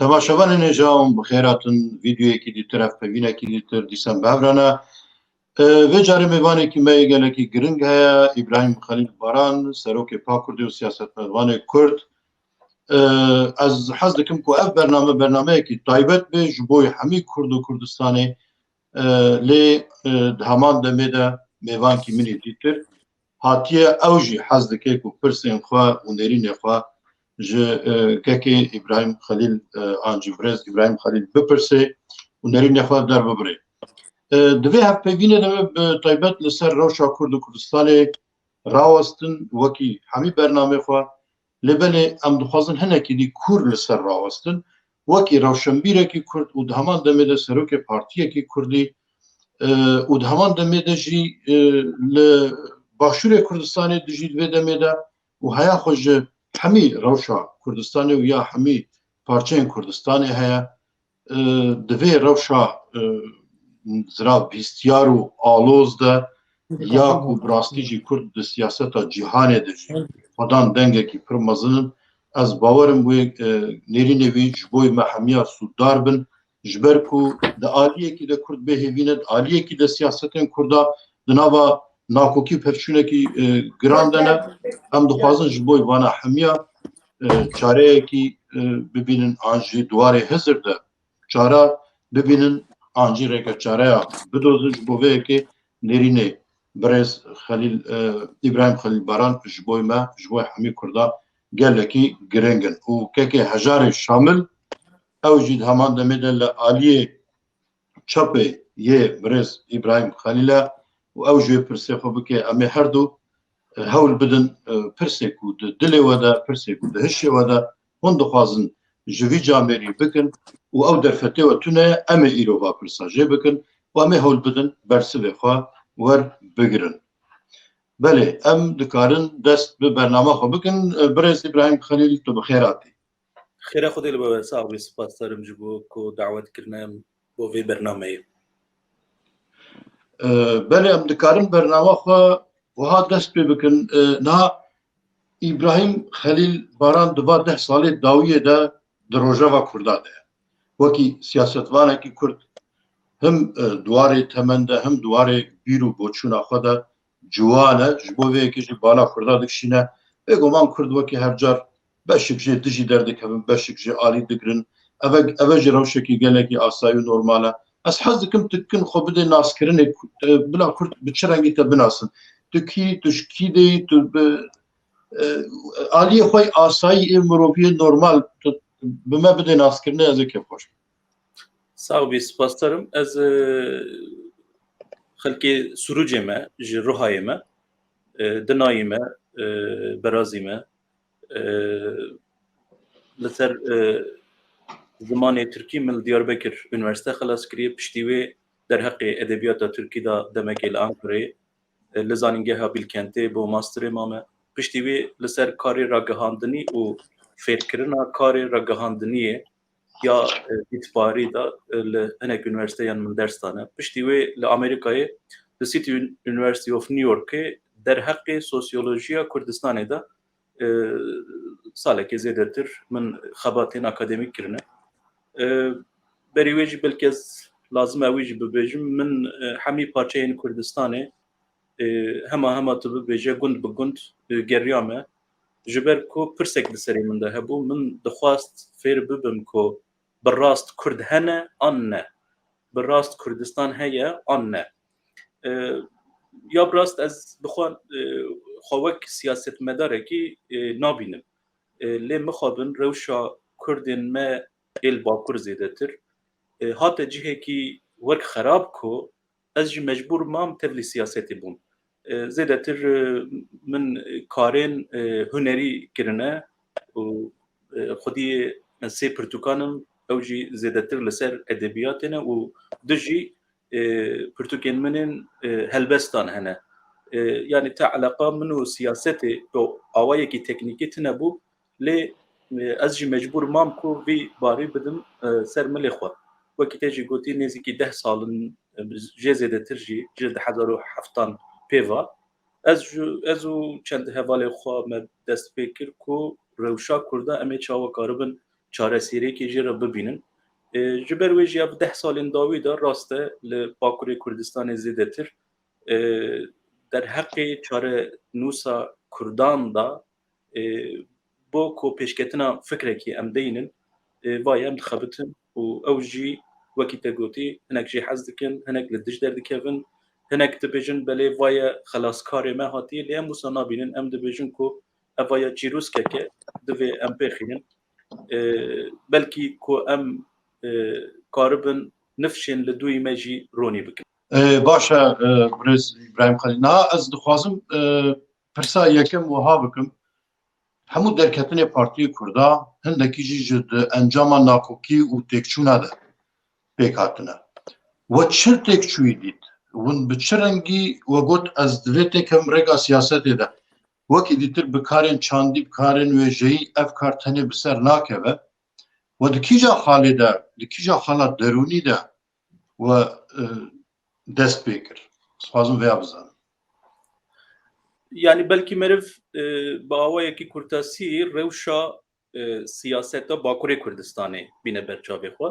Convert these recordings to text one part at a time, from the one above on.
تماشاوان نجام بخیراتن ویدیویی که دی طرف پوینه که دی تر دیسان بهورانا و جاری میوانی که می گله که گرنگ هیا ابراهیم خلیل باران سروک پاکردی و سیاست مدوان کرد از حظ دکم که اف برنامه که تایبت به جبوی همی کرد و کردستانی لی همان دمه ده میوان که منی دیتر هاتیه اوجی حظ دکه که پرسین خواه و نرین خواه که ابراهیم خلیل آنجبرز ابراهیم خلیل بپرسه و نرین خواه در ببره دوی هف پیوینه دمه تایبت لسر روشا کرد و کردستان راوستن وکی همی برنامه خواه لبنه ام دخوازن هنه که دی کور لسر راوستن وکی روشنبیره که کرد و دهمان دمه ده سروک پارتیه که کردی و دهمان دمه ده جی باشور کردستان دجی دوی دمه ده و هیا خوش همی روشا کردستان و یا همی پارچین کردستان هیا دوی روشا زرا بیستیار و آلوز ده یا کو براستی جی کرد ده سیاستا جیهانه ده جی خودان دنگه کی پر مزنن از باورم بوی نرینه وی جبوی محمیه سوددار بن جبر کو ده آلیه کی ده کرد بهوینه ده آلیه کی ده سیاستن کرده دنابا ناکوکی پفچونه کی گراندنه هم دخوازن جبوی وانا حمیه چاره کی ببینن آنجی دواره هزر ده چاره ببینن آنجی رکه چاره بدوزن جبوه که نرینه برز خلیل ابراهیم خلیل باران جبوی ما جبوی همی کرده گله کی گرنگن و که هزار شامل او جید همان دمیده لآلیه چپه یه برز ابراهیم خلیله و او جوی پرسه خوبه که امی هر دو هول بدن پرسه کود دلی وده پرسه کود هشه وده هون دخوازن جوی جامری بکن و او درفته و تونه امی ایرو با پرساجه بکن و امی هول بدن برسه بخواه ور بگرن بله ام دکارن دست به برنامه خو بکن برز ابراهیم خلیل تو بخیراتی خير خدي لبا صاحبي سپاس دارم جبو کو دعوت کرنا بو وی برنامه بله ام دکارن برنامه خو وها دست به بکن نه ابراهیم خلیل باران دوباره 10 ساله داویه ده دروژه و کرده ده وکی سیاستوانه کی کرد هم دواره تمنده هم دواره بیرو بوچونا خدا جوانه جبوه که جی بالا کرده دکشینه بگو من کرد وکی هر جار بشک جی دجی درده کبن بشک جی آلی دگرن اوه جی روشکی گله کی آسایی نورماله از حز دکم تکن خو بده ناس کرنه بلا کرد بچه رنگی تا بناسن تکی تشکی دی تو آلی خوی آسایی مروفی نورمال بما بده ناس کرنه از که خوش صاحبي سپاس دارم از خلقي سروجمه جي روحايمه دنايمه برازيمه لسر زمان تركي من دياربكر üniversite خلاص كريه پشتيوي در حق ادبيات تركي دا دمك الانقره لزانينگه بالكنتي بو ماستر مامه پشتيوي لسر كاري راگهاندني و فكرنا كاري راگهاندني یا اتباری دا هنک üniversite yan من درس دانه پشتیوی لامریکای سیتی یونیورسیتی اف نیویورک در حق سوسیولوژیا کردستان دا ساله که زیادتر من خباتین اکادمیک کرنه بریویج بلکه لازم اویج ببیجم من همی پارچه این کردستانه هما تو ببیجه گند بگند گریامه جبر کو پرسک دسری من ده هبو من دخواست فیر ببم کو بالراست كرد هنا أن بالراست كردستان هي أن يا براست از بخوان خوك سياسة مداركي نابينم لي مخابن روشا كردن ما الباكور زيدتر هات جهه كي ورك خراب كو از مجبور مام تبلي سياسة بون زيدتر من كارين هنري كرنا و خدي سي برتوكانم اوجي زيادتر لسر ادبياتنا ودجي برتوكين منن هلبستان هنا يعني تا علاقه منو سياستي او اوايكي تكنيكي تنبو لي ازجي مجبور مامكو في باري بدم سر مليخوا وقت تجي قلتي نزيكي 10 سال جي زيادتر جي جلد حضروا حفتان بيفا ازو چند حواله خوا ما دست فکر کو روشا کرده امی چاوا کاربن çaresîrekê jî re bibînin. Ji ber wê jî ev 10 salên dawî de rast e li Bakurê Kurdistanê zêdetir derheqê çarenûsa Kurdan da bo ku pêşketina fikrekî em deyînin vayê em dixebitin û ew jî wekî te gotî hinek jî hez dikin, hinek li dij derdikevin, hinek dibêjin belê vayê xelaskarê me hatiye lê em wisa nabînin em dibêjin ku ev vaya çîrûskeke divê em pêxînin belkî ku em karibin nifşên li dûyî me jî ronî bikin. Başa Birêz İbrahim Xelîl niha ez dixwazim pirsa yekem wiha bikim hemû derketinê Partiyê Kurda hindekî jî ji di encama nakokî û têkçûna de pêk hatine. We çi têkçûyî dît? Hûn bi çi rengî we got ez divê têkim rêga siyasetê de wekî dîtir bi karên çandî bi karên wêjeyî ev kar tenê bi ser nakeve we di kîja halê de di kîja hala derûnî de we dest pê kir. Dixwazim vêya bizanim. Yani belkî meriv bi awayekî kurtasî rewşa siyaseta Bakurê Kurdistanê bîne berçavê xwe.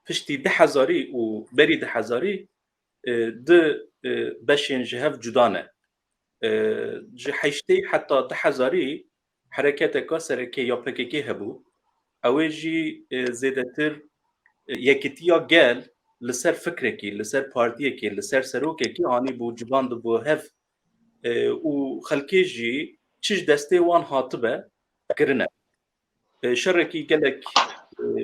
Piştî 2000 û berî 2000 di beşên ji hev cuda ne. Ji heştê heta 2000 hereketeka serekê ya PKK hebû. Ew ê jî zêdetir yekîtiya gel li ser fikrekî, li ser partiyekê, li ser serokekî anî bû civan dibû hev û xelkê jî çi ji destê wan hatibe kirine. Şerekî gelek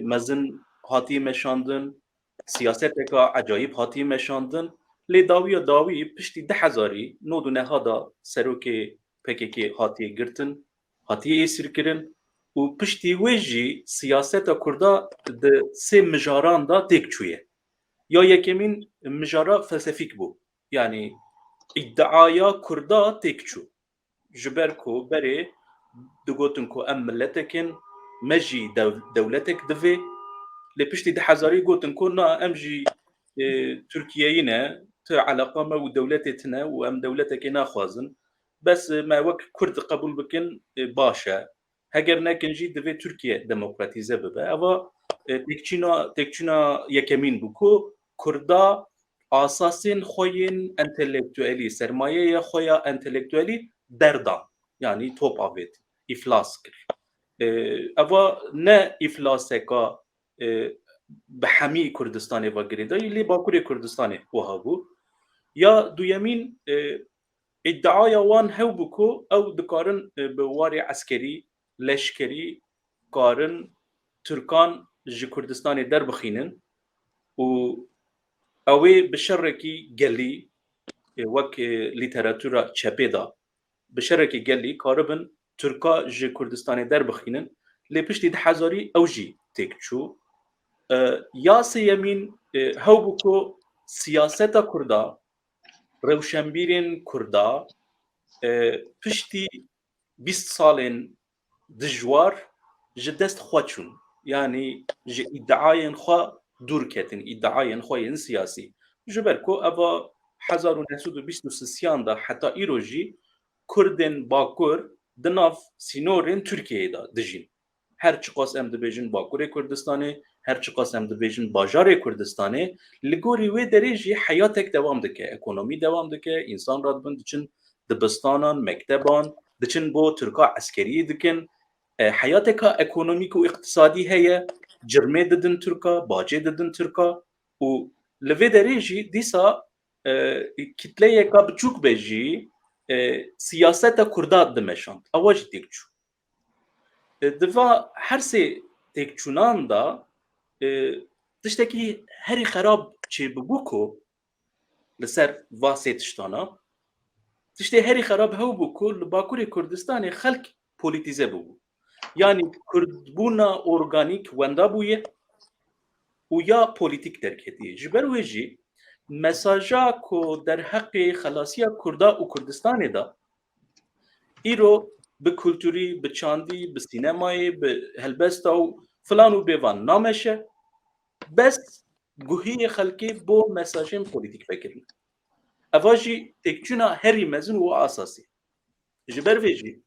mezin hatiye meşandin, siyaseteka ecayîb hatiye meşandin, lê dawiya dawî piştî 2000 nod û neha da serokê PKK hatiye girtin, hatiye êsirkirin û piştî wê jî siyaseta Kurda di sê mijaran da têk çûye. Ya yekemîn mijara felsefîk bû. Yani iddiaya Kurda têk çû. Ji ber ku berê digotin ku em milletekin, me jî dewletek divê, lê piştî 2000 gotin ku na em jî Tirkiyeyî ne, ti eleqa me û dewletê tune û em dewletekê naxwazin. Bes me wek Kurd qebûl bikin baş e. Heger nekin jî divê Tirkiye demokratîze bibe. Eva têkçûna yekemîn bû ku Kurda asasên xwe yên entelektûelî, sermayeya xwe ya entelektûelî derdan. Yani top avêt, îflas kir. Eva ne îflaseka bi hemî Kurdistanê vegirê de lê Bakurê Kurdistanê wiha bû. Ya duyemîn iddiaya wan hew bû ku ew dikarin bi warê eskerî, leşkerî karin Türkan ji Kurdistanê derbixînin û ew ê bi şerekî gelî wek lîteratûra çepê da bi şerekî gelî karibin Türka ji Kurdistanê derbixînin lê piştî 2000 ew jî têk çû. Ya sêyemîn hew bû ku siyaseta Kurda, rewşenbîrên Kurda piştî 20 salên dijwar ji dest xwe çûn. Yani ji îddiayên xwe dûr ketin, îddiayên xwe yên siyasî. Ji ber ku eva 1923 da heta îro jî Kurdên Bakur di nav sînorên Tirkiyeyê da dijîn. Her çi qas em dibêjin Bakurê Kurdistanê, her çi qas em dibêjin bajarê Kurdistanê, li gorî wê derê jî heyatek dewam dike, ekonomî dewam dike, însan radibin diçin dibistanan, mekteban, diçin bo Tirka eskeriyê dikin, heyateka ekonomîk û iqtisadî heye, cirmê didin Tirka, bacê didin Tirka û li vê derê jî dîsa kitleyeka biçûk be jî siyaseta Kurda dimeşand. Ewa jî têk çû. Diva her sê têkçûnan da tiştekî herî xerab çêbibû ku li ser va sê tiştana tiştê herî xerab hew bû ku li Bakurê Kurdistanê xelk polîtîze bûbû. Yani Kurdbûna organîk wenda bûye û ya polîtîk derketiye. Ji ber wê jî mesaja ku derheqê xelasiya Kurda û Kurdistanê da îro bi kulturî, bi çandî, bi sînemayê, bi helbesta û filan û bêvan nameşe. Bes guhiyê xelkê bo mesajên polîtîk vekirin. Eva jî têkçûna herî mezin û asasî. Ji ber vê jî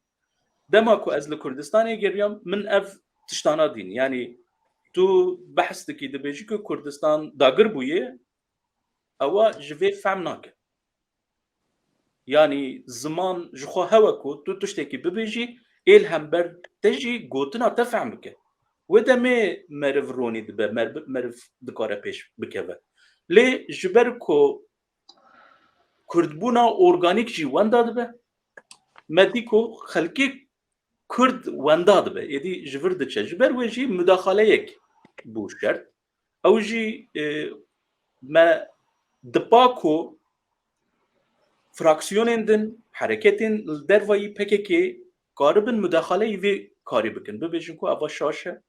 dema ku ez li Kurdistanê geriyam min ev tiştana din. Yani tu behs dikî dibêjî ku Kurdistan dagir bûye ewa ji vê fehm nake. Yani ziman ji xwe hewe ku tu tiştekî bibêjî êl hember te jî gotina te fehm bike. Wê demê meriv ronî dibe, meriv dikare pêş bikeve. Lê ji ber ku Kurdbûna organîk jî wenda dibe, me dî ku xelkê Kurd wenda dibe. Êdî ji vir diçe. Ji ber wê jî müdaxaleyek bû şert. Ew jî me dipa ku fraksiyonên din, hereketên li dervayî PKK karibin müdaxaleyê vê karî bikin. Bibêjin ku eva şaş e,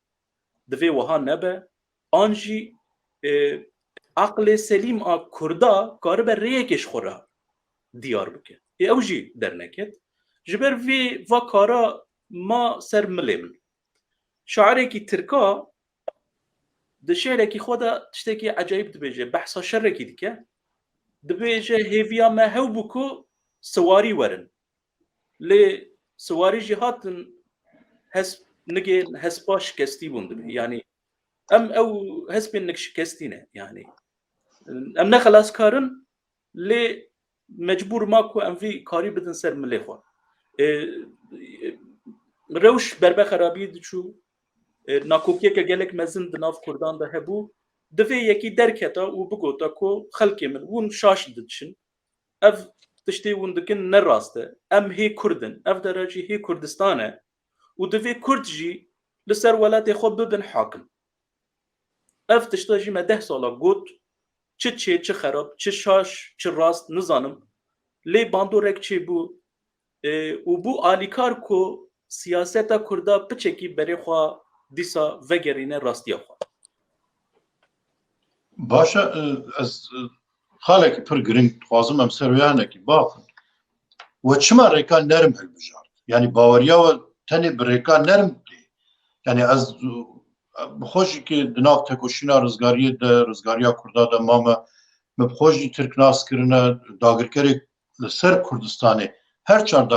divê wiha nebe, an jî aqlê selîm a Kurda karibe rêyekê ji xwe re diyar bike. Ew jî derneket. Ji ber vê va kara ma ser milê min. Şairekî Tirka di şêrekî xwe de tiştekî ecayîb dibêje, behsa şerrekî dike. Dibêje hêviya me hew bû ku siwarî werin. Lê siwarî jî hatin nigên hespa şikestî bûn dibe. Yani em ew hespên nik şikestî ne. Yani em ne xelaskarin lê mecbûr ma ku em vî karî bidin ser milê xwe. Rewş berbe xerabiyê diçû, nakokiyeke gelek mezin di nav Kurdan de hebû, divê yekî derketa û bigota ku xelkê min hûn şaş diçin. Ev tiştê hûn dikin ne rast e. Em hê Kurdin, ev dere jî hê Kurdistan e û divê Kurd jî li ser welatê xwe bibin hakim. Ev tişta jî me 10 sala got, çi çê, çi xerab, çi şaş, çi rast nizanim. Lê bandorek çêbû û bû alîkar ku siyaseta Kurda piçekî berê xwe dîsa vegerîne rastiya xwe. Başa ez xalekî pir giring dixwazim em ser wêyanekî baxin. We çima rêka nerm hilbijar? Yani baweriya we tenê bi rêka nerm tê. Yani ez bixwe jî ki di nav tekoşîna rizgariyê de rizgariya Kurda de mame me bixwe jî Tirk nas kirine dagirkerê li ser Kurdistanê her çar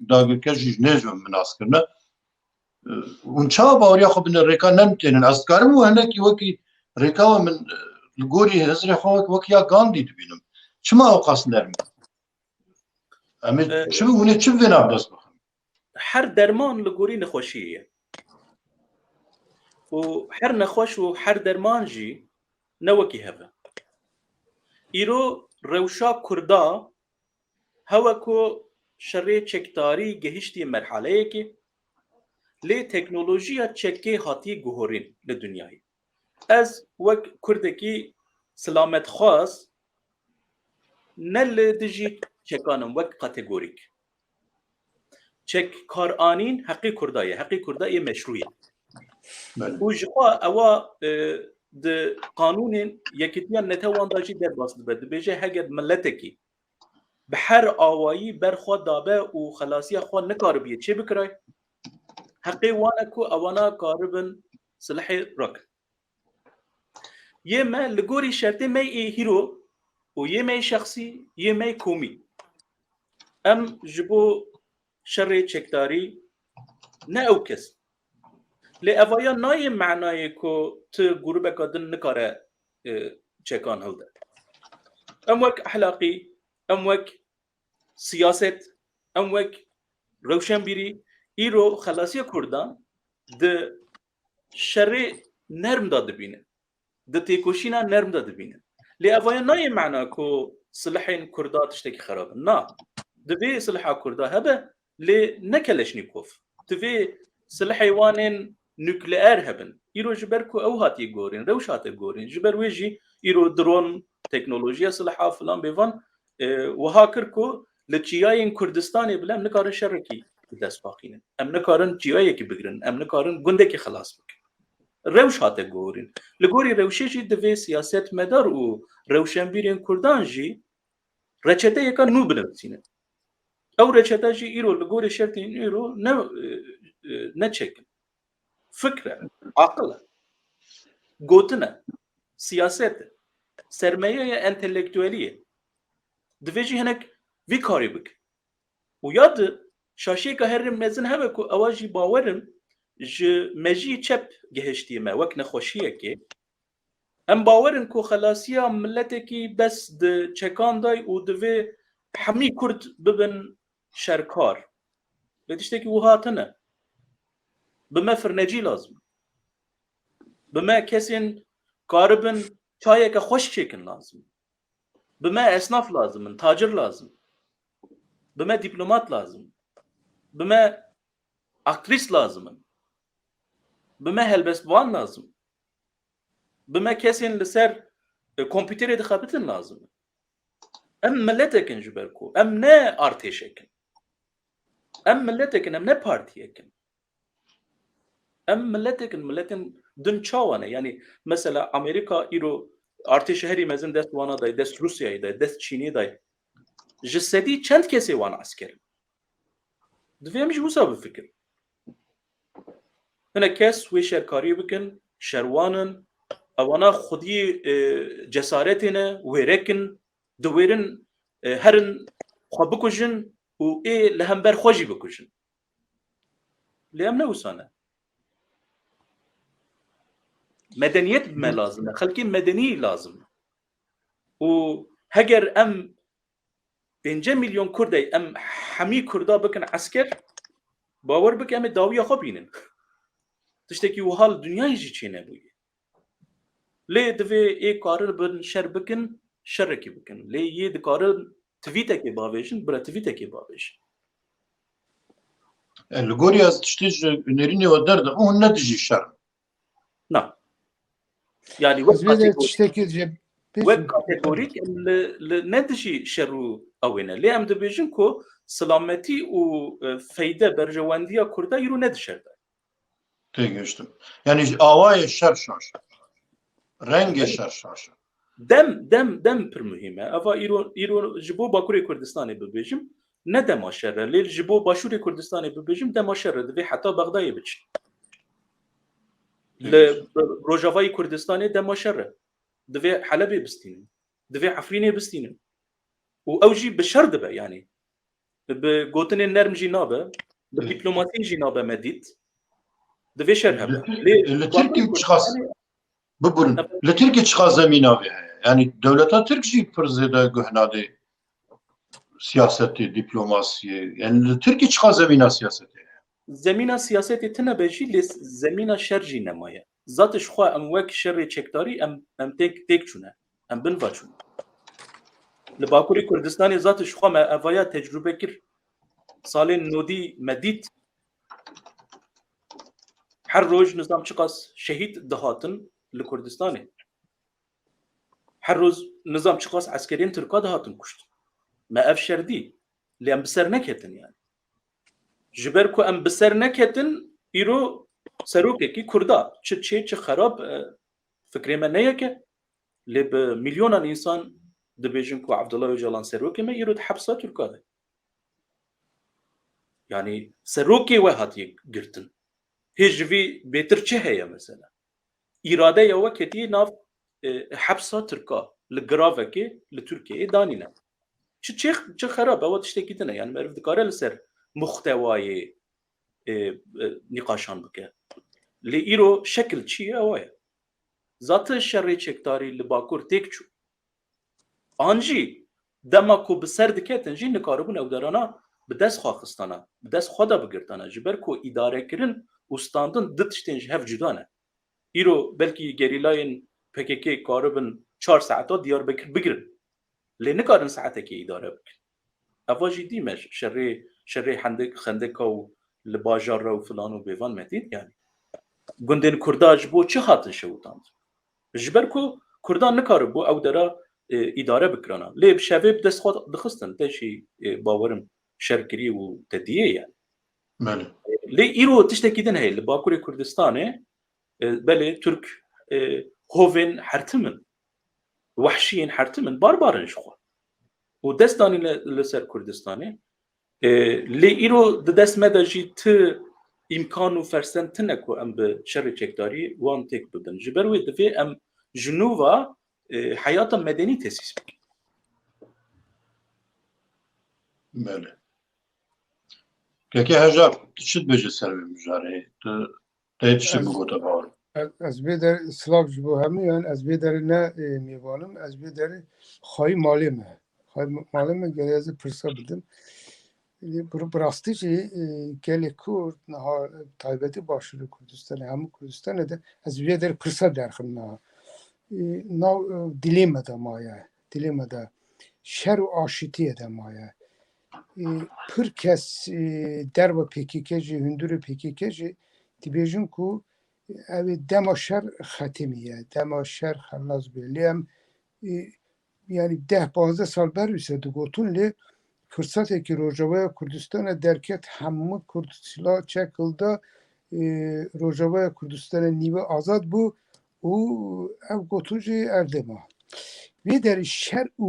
dagirker jî nêj min nas kirine. Hûn çawa baweriya xwe bine rêka nerm tênin? Ez dikarim û hinekî wekî rêka we min li gorî hezirê xwe wekiya Gandî dibînim. Çima ew qas nerm? Em ê çi hûn ê çi bi vê nav dest bixin? Her derman li gorî nexweşiyê ye. û her nexweş û her derman jî ne wekî heve. Îro rewşa Kurda hewe ku şerê çekdarî gehiştiye merheleyekê, lê teknolojiya çekê hatiye guhorîn li dunyayê. Ez wek Kurdekî silametxwaz ne li dijî çekanim wek kategorîk. Çekkaranîn heqî Kurda ye. Heqî Kurda ye meşru ye. û ji xwe ewa di qanûnên yekîtiya Netewan da jî derbas dibe. Dibêje heger milletekî bi her awayî berxwe dabe û xelasiya xwe nikaribiye çê bikire, heqê wan e ku ewana karibin silhê rakin. Yê me li gorî şertê me ê hîro û yê me şexsî, yê me komî. Em ji bo şerê çekdarî ne ew kes. Lê evaya nayê menayê ku tu grûbeka din nikare çekan hilde. Em wek ehlaqî, em wek siyaset, em wek rewşenbîrî, îro xelasiya Kurdan di şerê nerm da dibîne. Di têkoşîna nerm da dibîne. Lê evaya nayê mena ku silhên Kurda tiştekî xerab in. Na. Divê silha Kurda hebe lê ne Keleşnîkov. Divê silhê wanên nükleer hebin. Îro ji ber ku ew hatiye gorîn, rewş hatiye gorîn. Ji ber wê jî îro dron, teknolojiya silha filan bêvan wiha kir ku li çiyayên Kurdistanê bile em nikarin şerrekî bi dest baxînin. Em nikarin çiyayekî bigirin, em nikarin gundekî xelas bikin. Rewş hatiye gorîn. Li gorî rewşê jî divê siyasetmedar û rewşenbîrên Kurdan jî reçeteyeka nû binivîsînin. Ew reçete jî îro li gorî şertên îro ne çekin. Fikr e, aqil e, gotin e, siyaset e, sermayeya entelektüelî ye. Divê jî hinek vî karî bike. û ya di şaşêka herî mezin hebe ku ewa jî bawerin ji mejî çep gihiştiye me wek nexweşiyekê em bawerin ku xelasiya milletekî bes di çekan day û divê hemî Kurd bibin şerkar. Lê tiştekî wiha tune. Bi me firnecî lazim. Bi me kesên karibin çayeke xweş çêkin lazim. Bi me esnaf lazim, tacir lazım. Bi me diplomat lazım. Bi me aktrîs lazım. Bi me helbestvan lazım. Bi me kesên li ser kompîterê dixebitin lazım. Em milletekin ji ber ku. Em ne artêşekin. Em milletekin, em ne partiyekin. Em milletekin, milletin din çawan e. Yani mesela Amerika îro artêşa herî mezin dest wana day, dest Rusyayê day, dest Çînê day. Ji sedî çend kesê wan askerin. Divê em ji wisa bifikir. Hinek kes wê şerkarî bikin, şerwanin, ewana xwediyê cesaretê ne, wêrekin, diwêrin herin xwe bikujin û ê li hember xwe jî bikujin. Lê em ne wisa ne? Medeniyet me lazım e. Xelkê medenî lazım. û heger em 5 milyon Kurdey em hemî Kurda bikin esker, bawer bike em ê dawiya xwe bînin. Tiştekî wiha li dünyayê jî çê nebûye. Lê divê ê karin bin şer bikin, şerekî bikin. Lê yê dikarin tweetekê bavêjin, bire tweetekê bavêjin. Li goriya tiştê ji nêrînê we derde û ne dijî şer. Na. Yani wek kategorîk li ne dijî şer û ew ne. Lê em dibêjin ku silametî û feyde berjewendiya Kurda îro ne dişerde. Têgeştim. Yani awayê şer şaşe. Rengê şer şaşe. Dem pir mühim e. Eva îro ji bo Bakurê Kurdistanê bibêjim, ne dema şer e. Lê ji bo Başûrê Kurdistanê bibêjim dema şer e. Divê heta Bexdayê biçin. Li Rojavayê Kurdistanê dema şer e. Divê Helebê bistînin. Divê Efrînê bistînin. û ew jî bi şer dibe yani. Bi gotinên nerm jî nabe, bi dîplomasî jî nabe me dît. Divê şer hebe. Li Tirkiye çiqas biburin. Li Tirkiye çiqas zemîna vê heye. Yani dewleta Tirk jî pir zêde guhnadê siyasetê, dîplomasiyê. Yani li Tirkiye çiqas zemîna siyasetê heye. Zemîna siyasetê tune be jî lê zemîna şer jî nemaye. Zatê ji xwe em wek şerê çekdarî em têk çûne. Em bin veçûne. Li Bakurê Kurdistanê zatê ji xwe me evaya tecrübe kir. Salên nodî me dît. Her roj nizam çiqas şehîd dihatin li Kurdistanê. Her roz nizam çiqas eskerên Tirka dihatin kuştin. Me ev şer dî. Lê em bi ser neketin yani. Ji ber ku em bi ser neketin îro serokekî Kurda çi çê çi xerab fikrê me neyeke. Lê bi milyonan însan dibêjin ku Abdullah Öcalan serokê me îro di hepsa Tirka de. Yani serokê we hatiye girtin. Hê ji vî bêtir çi heye mesela? İradeya we ketiye nav hepsa Tirka li giravekê li Tirkiyeyê danîne. Çi xerab ew tiştekî din e. Yani meriv dikare li ser muxtewayê nîqaşan bike. Lê îro şekil çi ye ew ye. Zatê şerê çekdarî li Bakur têk çû. An jî dema ku bi ser diketin jî nikaribûn ewderana bi dest xwe xistana, bi dest xwe de bigirtana. Ji ber ku îdarekirin û standin di tiştên ji hev cuda ne. Îro belkî gerîlayên PKK karibin 4 saeta Diyarbekir bigirin. Lê nikarin saetekê îdare bikin. Eva jî dî me şerê xendeka û li bajar re û filan û bêvan me dît yani. Gundên Kurda ji bo çi hatin şewitandin? Ji ber ku Kurdan nikaribû ew dera îdare bikirana. Lê bi şevê bi dest xwe dixistin. Te jî bawerim şerkirî û te diye yani. Lê îro tiştekî din heye li Bakurê Kurdistanê belê Türk hovên hertimin, wehşiyên hertimin barbarin ji xwe. û dest danîne li ser Kurdistanê. Lê îro di dest me de jî ti îmkan û fersend tune ku em bi şerê çekdarî wan têk bibin. Ji ber wê divê em ji nû ve heyata medenî tesîs bikin. Belê. Keke hejar çi dibêje ser vê mijareyê? تیتشی بگوته باور. از بیدر سلاف جبو همیان از بیدر نه میوانم از بیدر خواهی مالمه خواهی مالمه گلی از پرسا بدم براستی چی گلی کرد نها تایبتی باشد کردستان همه کردستان ده از بیدر پرسا درخم نه دیلیمه ده مایه دیلیمه ده شر و آشتیه ده مایه پر کس در و پیکیکه جی هندور پیکیکه جی دیبیجون کو اوی دما شر ختمیه دما شر خلاص بیلیم yani 10-15 سال برویسه دو گوتون لی فرصتی که روجاوی کردستان درکت همه کردسلا چکلده روجاوی کردستان نیوه آزاد بو او او گوتون جی اردما وی در شر و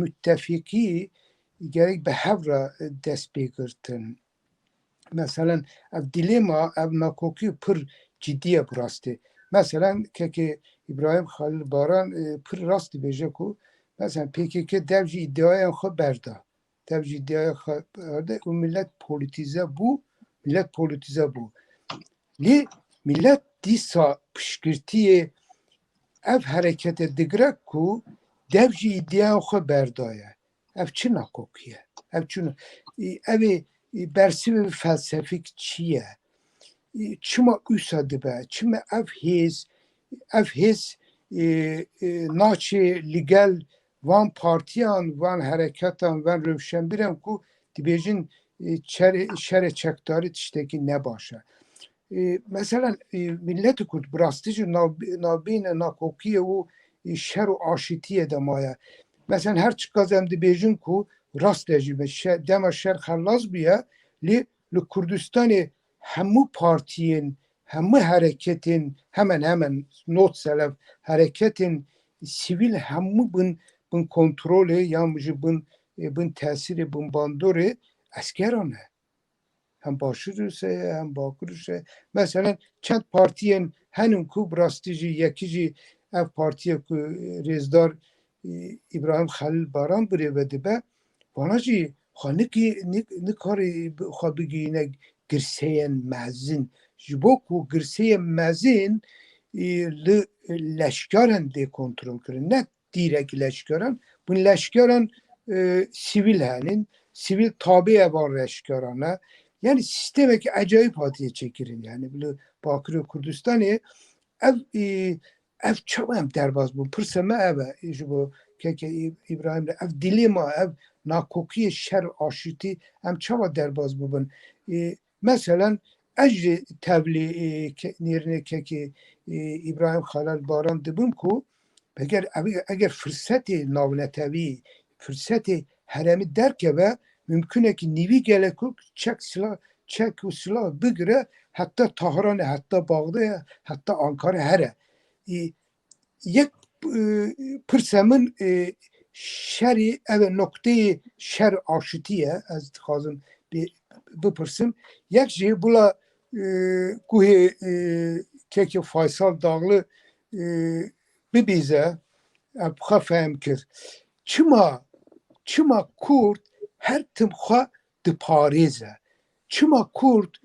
متفقی gerek به هفره دست بگرتن مثلا اف دیلما اف ناکوکی پر جدیه براسته مثلا که ابراهیم خلیل باران پر راستی بیجه کو مثلا پیکی که devji iddiaya خو برده devji iddiaya خو برده و millet politize bu li millet disa pişkirtiye ev harekete digrek ku devji iddiaya خو برده ev çi nakokiye ev çi evi برسیم فلسفیک چیه چما اوسا دبه چما اف هیز ناچه لیگل وان پارتیان وان حرکتان وان روشنبیرم کو دیبیجین شر چکداری تشتکی نباشه مثلا ملت کرد براستیج نابین ناکوکیه و شر و آشتیه دمایه مثلا هر چی قازم دیبیجین کو راست دجیبه دما شر خلاص بیه لی کردستان همو پارتیین همو حرکتین hemen not selef hareketin sivil همو bun kontrolü yamıcı bun tesiri bun bandori askerane hem başırırsa hem bakırırsa mesela çend partiyen henün ku brastici yekici ev partiye ku rezdar İbrahim Halil Baran bire ve dibe bana ji xaniki ne kari xabigine girseyen mezin jibo ku girseyen mezin li leşkaren de kontrol kirin ne direk leşkaren bu leşkaren sivil hanin sivil tabi evan leşkerane yani sistemek acayip hatiye çekirin yani böyle Bakırı Kürdistan'ı ev çabam derbaz bu pırseme eve jibo که ابراهیم اف دیلیما اف ناکوکی شر آشتی هم چوا درباز ببن مثلا اجر تبلی نیرنه که ابراهیم خلال باران دبم کو اگر فرصت ناونتوی فرصت هرمی درکه و ممکنه که نیوی گله کو چک و سلاح بگره حتی تهران حتی باغده حتی آنکار هره یک pırsamın şeri evet noktayı şer aşitiye az lazım bu pırsım yek şey bula kuhi keki Faysal Dağlı bir bize abxa fehm kir çima Kurt her timxa dipareze çima Kurt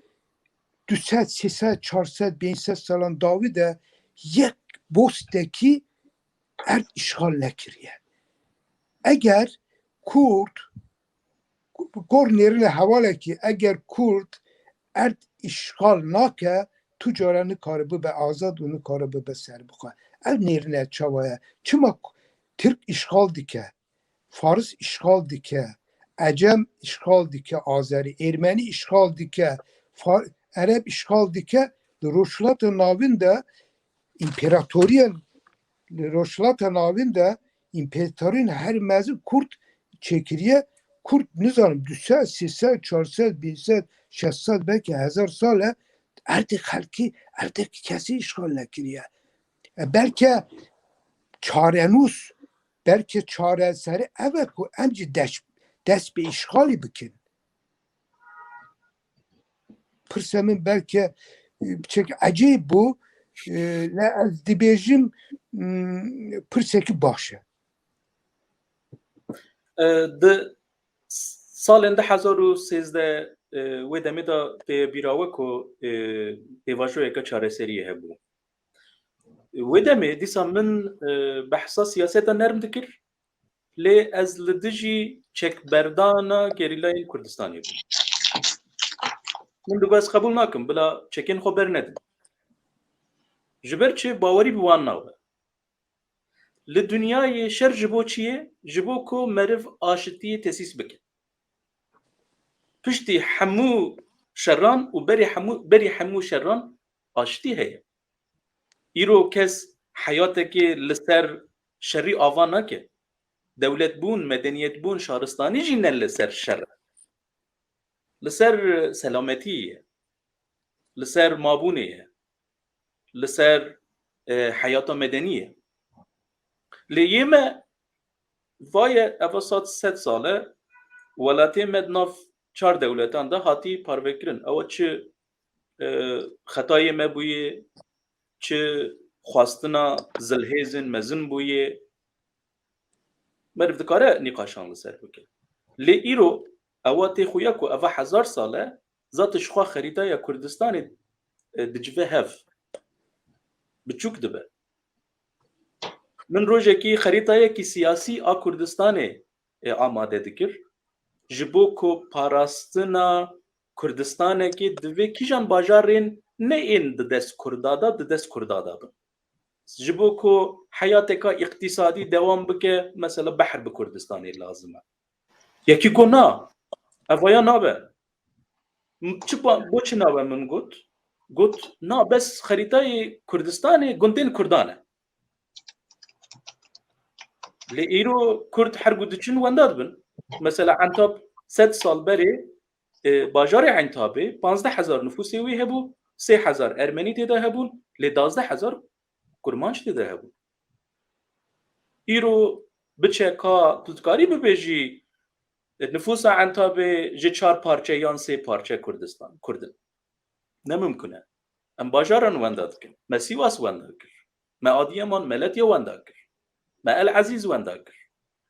200 300 400 500 salan Davide yek bosteki erd işgal nekiriye. Eğer Kurt gornerine havale ki eğer Kurt erd işgal nake tüccarını karabı be azad onu karabı be serbukha. Ev nerine çavaya. Çıma Türk işgal dike, Fars işgal dike, Ecem işgal dike, Azeri, Ermeni işgal dike, Arap işgal dike, Roşlat-ı Navin imparatoriyen Roşlat-ı Navin de imparatorun her mezun Kurt çekiriye Kurt nizam 200, 300, 400, 500, 600 belki 1000 sale artık halki artık kesi işgal nekiriye. Belki çarenus belki çareseri evet bu emci dest bir işgali bikin. Pırsamın belki çünkü acayip bu ne az dibejim pırseki başı. De سال 2013 و دمی دا تی بیراوه کو تیواجو یکا چاره سریه هبو و دمی دیسا من بحثا سیاستا نرم دکر لی از لدجی چک بردانا گریلای کردستانی بود من دو بس قبول ناکم بلا چکین خو بر ندم جبر چه باوری بوان ناوه لدنیای شر جبو چیه؟ جبو کو مرف آشتی تسیس بکن پشتی حمو شران و بری حمو شران آشتی هیه ایرو کس حیاتکی لسر شری آوان نکه دولت بون مدنیت بون شهرستانی جینن لسر شر لسر سلامتیه لسر مابونیه لسر حیات مدنیه لیمه وای افسات 100 ساله ولاتی مدناف 4 دولتان ده هاتی پاروکرن او چه خطای ما بویه چه خواستنا زلهزن مزن بویه مرف دکاره نقاشان لسر بکن لی ایرو اواتی خویا کو اوا 1000 ساله ذاتش خوا خریطه یا کردستان دجوه هف بچوک دبه من روزه کی خریطه کی سیاسی آ کردستان آماده دکر جبو کو پاراستنا کردستان کی دوی کیجان باجارین نه این دست کردادا دست کردادا جبو کو حیات کا اقتصادی دوام بکه مثلا بحر به کردستان لازمه یکی گنا اویا نابه چپا بوچ نابه من گوت نا بس خریطه کردستان گندین کردانه لی ایرو کرد هر گودچین ونداد بن مثلا عنتاب 100 سال بری باجار عنتابه 15000 نفوسی وی هبو 3000 ارمنی تیده هبون لی 12000 کرمانش تیده هبون ایرو بچه کا تودکاری ببیجی نفوس عنتابه جه 4 پارچه یا 3 پارچه کردستان کردن نممکنه ام باجارن ونداد کن ما سیواس ونداد کن ما آدیمان ملتی ونداد کن ما العزیز ونداد کن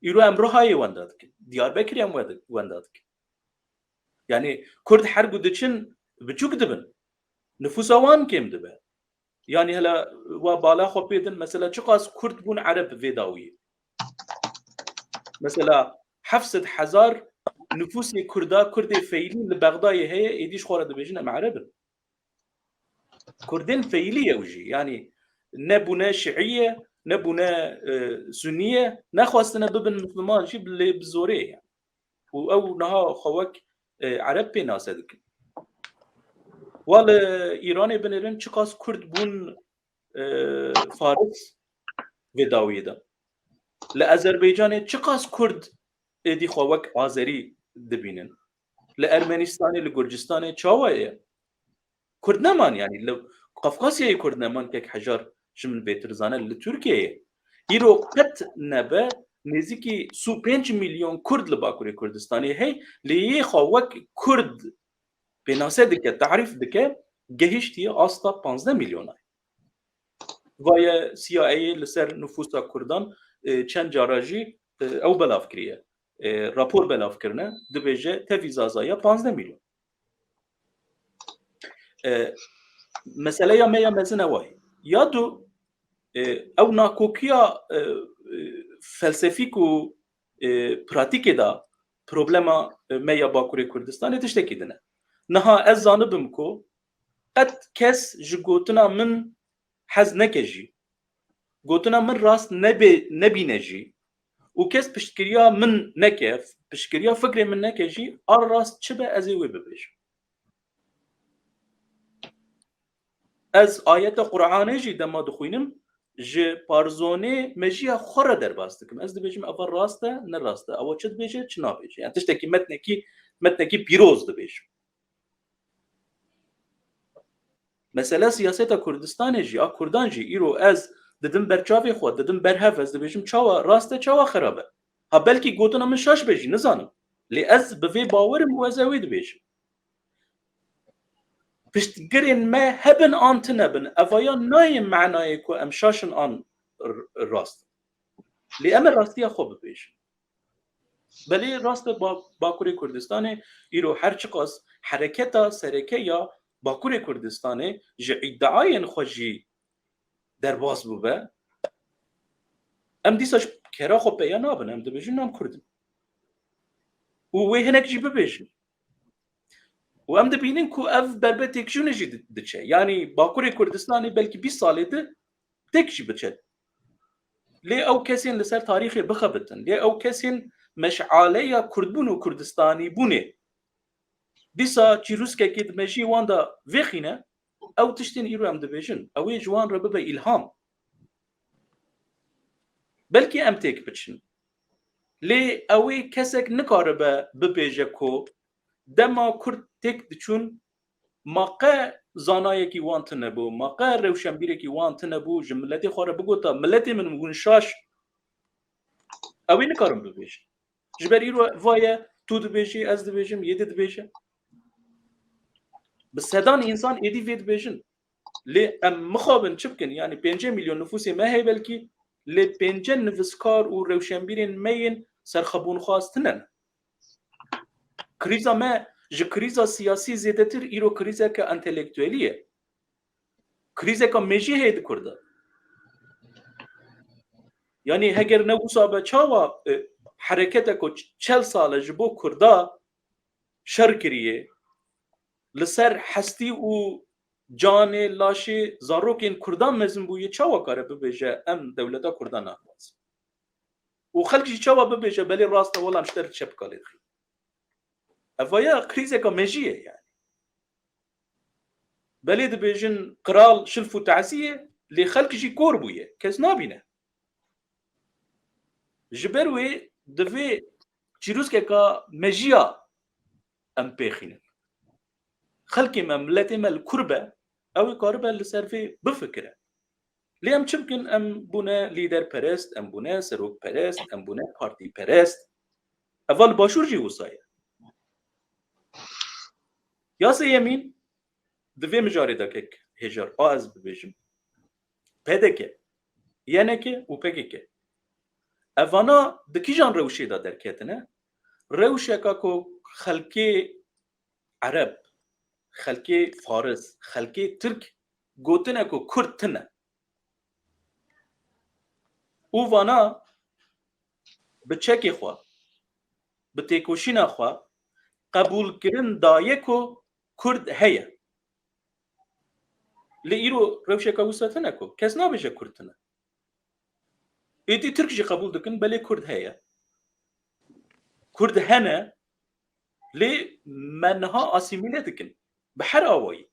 ایرو امروهای ونداد کن دیاربکری هم ونداد کن یعنی کرد هر گودچن بچوک دبن نفوس وان کم دبه یعنی هلا و بالا خو بیدن مثلا چقاس کرد بون عرب ویداوی مثلا 700,000 نفوس کرد فعلی لبغدای هي ایدیش خوره دبیجن عرب كردين فيلية وجي يعني نبونا شيعية نبونا سنية نخواستنا ببن مسلمان شي بالزورية يعني أو نها خوك عرب بينا صدق ولا إيراني بنرن چقاس كرد بون فارس وداوية ده لأذربيجان چقاس كرد دي خوك آذري دبينن لأرمنستان لجورجستان چاوية كرد نمان يعني لو قفقاسيا كرد نمان كك حجار جمن بيترزانه لتركيا يرو قت نبا نزيكي سو 5 مليون كرد لباكوري كردستاني هي لي خوك كرد بناسه دك تعريف دك جهشتي استا 15 مليون ويا سي اي لسر نفوس كردان چند جاراجي او بلاف كريه راپور بلاف کرنه دبیجه تفیزازایا 15 میلیون مسئله یا میا مزنه وای یا دو او ناکوکیا فلسفیک و پراتیک دا پروبلما میا باکوری کردستان تشتکی دنه نها از زانبم کو قد کس جگوتنا من حز نکجی گوتنا من راست نبینه جی و کس پشتگیریا من نکف پشتگیریا فکر من نکجی آر راست چه به ازیوی ببیش از آیت قرآنه جی دما دخوینم جه پارزونه مجیه خوره در باستکم از دبیجم اول راسته نه راسته او چه دبیجه چه نابیجه یعنی تشتکی متنکی پیروز دبیجم مثلا سیاست کردستان جی کردان جی ایرو از ددم برچاوی خود ددم برهف از دبیجم چاوا راسته چاوا خرابه ها بلکی گوتنا من شاش بیجی نزانم لی از بوی باورم و ازوی دبیجم پشتگرین ما هبن آنت نبن اویا نایم معنای کو امشاشن آن راست لی ام راستی خوب بیجم بله راست باکوری کردستان ایرو هر چقاس حرکتا سرکه یا باکوری کردستان جه ادعای خوشی در باز بوده ام دیساش کرا خو پیا نابن ام دبیجن نام کردن و وی هنک جی ببیجن و ام دبینن کو اف بربه تکشون جی دچه یعنی باکوری کردستانی بلکی 20 ساله ده تکشی بچه لی او کسین لسر تاریخی بخبتن لی او کسین مشعاله یا کردبون و کردستانی بونه دیسا چی روسکه که دمجی واندا وخینه او تشتین ایرو ام دبیجن اوی جوان رو ببه الهام بلکی ام تک بچن لی اوی کسک نکاره ببیجه کو دما کرد تک دچون ماقه زانایی کی وانت نبو ماقه روشنبیری کی وانت نبو جملتی خوره بگوتا ملتی من مگون شاش اوی نکارم ببیجه جبری رو وایه تو دبیجی از دبیجم یه دبیجه بس هدان انسان ایدی وید بیجن لی ام مخابن چبکن یعنی 5 میلیون نفوسی ما هی بلکی لی 5 نفسکار و روشنبیرین مین سرخبون خواستنن کریزا ما ج کریزا سیاسی زیادتر ایرو کریزا که انتلیکتوالیه کریزا که میجی هید کرده یعنی هگر نبوسا بچاوا حرکت کو 40 سال جبو کرده شر کریه لسر حستی و جان لاشی زاروکین کردان مزن بویه چاوا کاره ببیجه ام دولتا کردان نخواست و خلقی چاوا ببیجه بلی راست ولا مشتر چپ کالید خی افایا کریزه که مجیه یعنی بلی دبیجن قرال شلف و تعزیه لی خلقی جی کور بویه کس نابینه جبروی دوی چیروز که مجیا ام پیخینه خلقي مملتي مال كربة أو كربة لسرفي بفكرة ليه أم يمكن أم بنا ليدر برست أم بنا سروك برست أم بنا بارتي برست أول باشور جي وصايا يا سيمين دوی مجاری دکک هجار آز ببیجم پدکه یعنی و پکه اوانا دکی جان روشی دا درکتنه روشه که خلقی عرب خلقی فارس خلقی ترک گوتنه که کردتنه او وانا به چکی خواه به تیکوشینا خواه قبول کرن دایه که کرد هیه لئیرو روشه که وستنه که کس نابیشه کردتنه ایتی ترک جی قبول دکن بله کرد هیه کرد هنه لی منها آسیمیله دکن بحر آوایی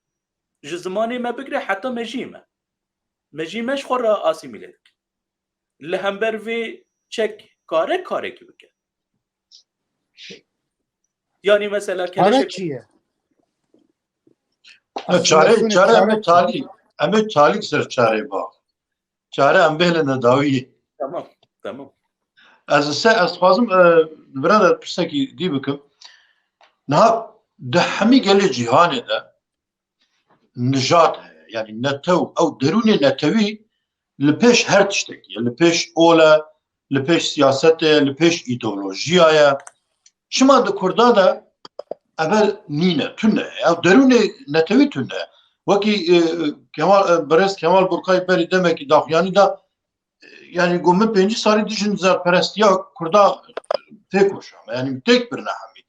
جزمانی ما بگره حتی مجیمش خور را آسیمیله دکن لهمبر وی چک کاره که بکن یعنی مثلا کاره چیه؟ چاره همه تالیک سر چاره با چاره هم بهل نداویه تمام از خوازم برادر پرسکی دی بکم نه ده همی گل جهانه ده نجات یعنی نتو او درون نتوی لپیش هر تشتکی لپیش اوله لپیش سیاسته لپیش ایدئولوژیه شما ده کرده ده اول نینه تونه او درون نتوی تونه وکی برست کمال برکای بری دمکی داخیانی ده yani گومه 5 سالی دیجن زرپرستیا کردا تکوشم yani tek birine hami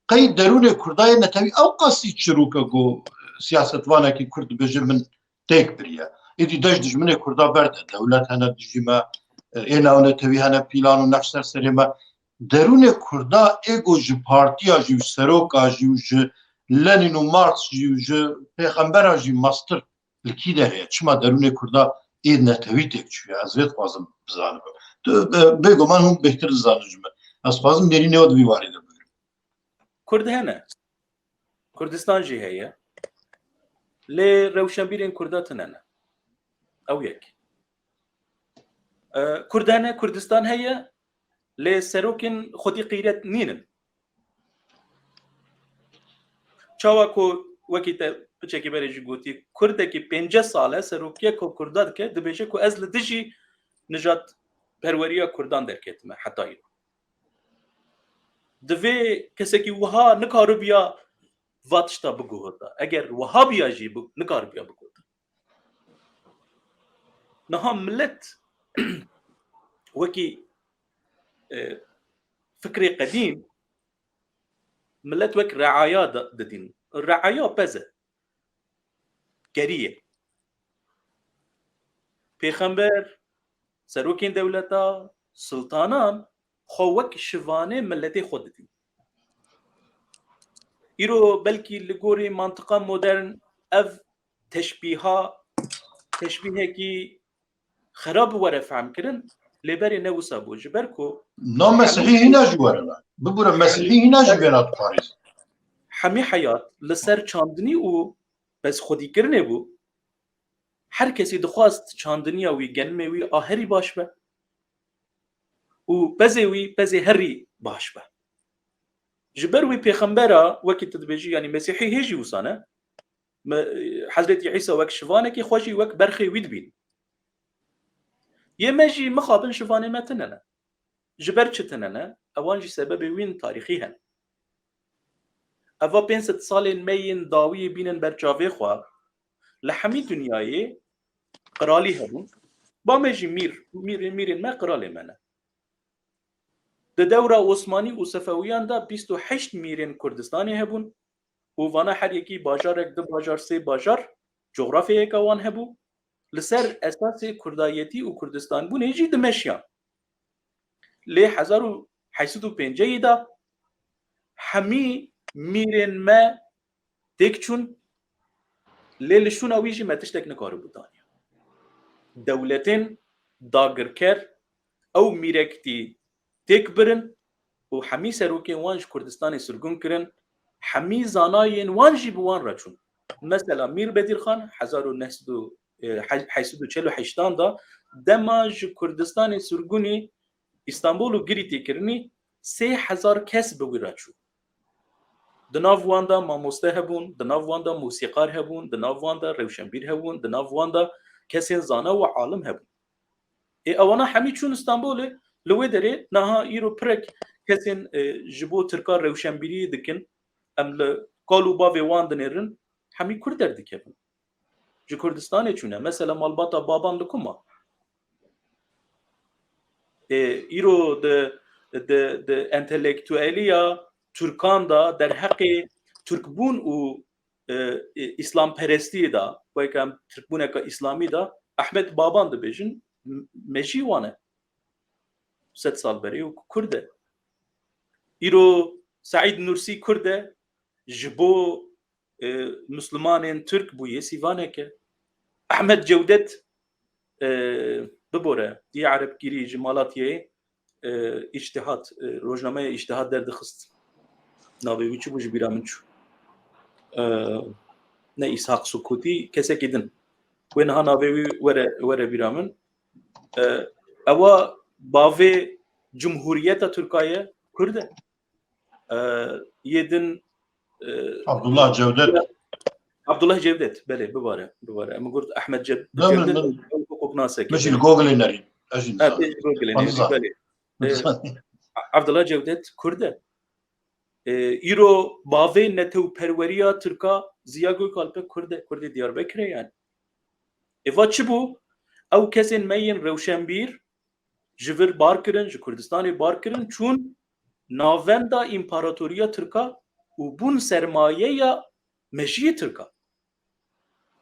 قید درون کردای نتوی او قصی چروکه گو سیاست وانه کی کرد بجه من tek biriye ایدی دش دجمنه کردا برده دولت هنه دجیمه اینا و نتوی هنه پیلان و نقشتر سریمه درون کردا ایگو جی پارتیا جی سروکا جی لنین و مارکس جی پیغمبر جی ماستر لکی داره چما درون کردا این نتوی تک چیه از وقت خوازم بزانم بگو من هم بهتر زانجمه از خوازم دری نود بیواریده بگیرم کرد هنه کردستان جی هیه لی روشنبیرین کرداتن هنه او یک کرد هنه کردستان هیه لی سروکین خودی قیرت نینن چاوا کو وکی تا بچکی بریجی گوتی کرده که 5 ساله سروکیه که کرداد که دبیشه که از لدجی نجات پروریا کردان درکتمه حتی ایرو دوی کسی که وها نکارو بیا واتشتا بگوهدا اگر وها بیا جی نکارو بیا بگوهدا نها ملت وكي فكري قديم ملت وك رعايا ددين الرعايا بزه كريه پیغمبر سروكين دولتا سلطانان خوك شفانه ملتي خودتين ايرو بلكي لغوري منطقه مودرن اف تشبيه كي خراب ورف عم كرن لبري نوسا بو جبركو نام مسیحی هینا جوارنا ببرم مسیحی هینا جوارنا پاریس حمی حیات لسر چاندنی و بس خودی کرنه بو هر کسی دخواست چاندنی وی گنمه وی آهری باش به و بزی هری باش به جبر وی پیغمبره وکی تدبیجی یعنی مسیحی هیجی وسانه حضرت عیسی وک شوانه کی خوشی وک برخی وید بین یه مجی مخابن شوانه متننه جبر چتننه اوانجی سبب وین تاریخی هن اوا 500 سال مین داوی بینن بر جاوی خو لحمی دنیای قرالی هبون با مجی میرین ما قرالی منه د دوره عثمانی و صفویان دا 28 میرین کردستانی هبون و وانا هر یکی باجار یک دو باجار سه باجار جغرافی یک وان هبو لسر اساس کردایتی و کردستان بون هیچی دمشیان لی 1850 دا همی میرین ما دیک چون لیلشون اویجی متشتک نکارو بودانیا دولتین داگرکر او میرکتی تک برن و همی سروکین وانج کردستان سرگون کرن همی زاناین وانجی بوان رچون مثلا میر بدیر خان 1948 دا دماج کردستان سرگونی استانبول گریتی کرنی 3000 کس بوی رچو دناو واندا ماموسته هبون دناو واندا موسیقار هبون دناو واندا روشنبیر هبون دناو واندا کسین زانا و عالم هبون اوانا همی چون استانبول لوی داره نها ایرو پرک کسین جبو ترکار روشنبیری دکن ام قالو باوی وان دنرن همی کردر دکن جو کردستان چونه مثلا مالباتا بابان لکوما ایرو د انتلیکتوالیا ترکان دا در حق ترکبون و اسلام پرستی دا و یکم ترکبون که اسلامی دا احمد بابان دا بیجن مجی وانه 100 سال بری و کرده ایرو سعید نورسی کرده جبو مسلمانین ترک بویه سیوانه که احمد جودت ببوره دی عرب گیری جمالاتیه اجتهاد روزنامه اجتهاد در دخست ناوی چی بوج بیرامن چو نه اسحاق سکوتی کسی کدن وین ها ناوی وره بیرامن اوا باوی جمهوریت ترکیه کرده یدن عبدالله جودت بله بباره اما قلت احمد جودت مش الجوجل نارين عبدالله جودت کرده ایرو باوی نتو پروریا ترکا زیاگوی کالپه کرده دیاربکره یعنی ایوا چی بو او کسین مین روشنبیر جور بار کرن جو کردستانی بار کرن چون ناوندا امپراتوریا ترکا و بون سرمایه یا مجی ترکا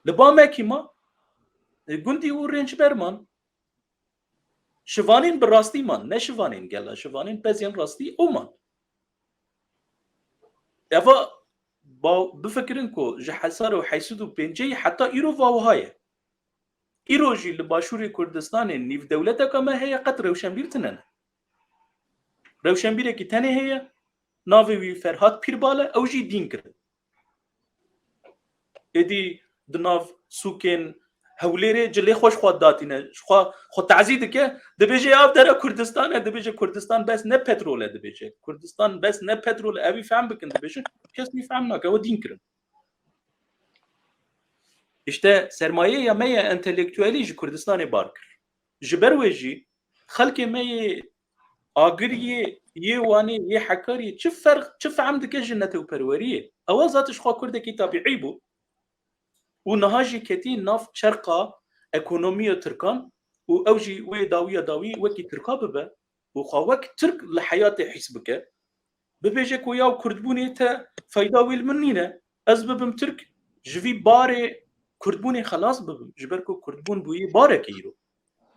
لبا مکی ما گوندی و رنج برمان شوانین براستی من نه شوانین گلا شوانین پزین راستی او من اوا با بفکرین کو جحسار و حیسود و پنجی حتی ایرو واوهای ایرو جی لباشوری کردستان نیو دولتا کما هیا قد روشنبیر تنن روشنبیر کی تنه هیا ناوی وی فرهاد پیرباله او جی دین کرد ادی دناو سوکن هوليري جلي خوش خود داتينه خود تعزيد که دبيجي اف در كردستان دبيجي كردستان بس نه پترول دبيجي كردستان بس نه پترول ابي فهم بكن دبيجي كس ميفهمنا که و دين كرن işte sermaye ya مية انتلكتوالي جي كردستان باركر جبر وجي خلق مية آگریه یه وانی یه حکاری چه فرق چه فهم دکه جنت و پروریه اول ذاتش خوا کرده کی طبیعی بو و نهاجی کتی ناف شرقا اکونومی ترکان و اوجی وی داوی وکی ترکا ببه و خوا وک ترک لحیات حسبکه ببیجه کو یا کردبونی تا فایده ویل منینه از ببم ترک جوی باره کردبونی خلاص ببم جبر کو کردبون بوی باره کیرو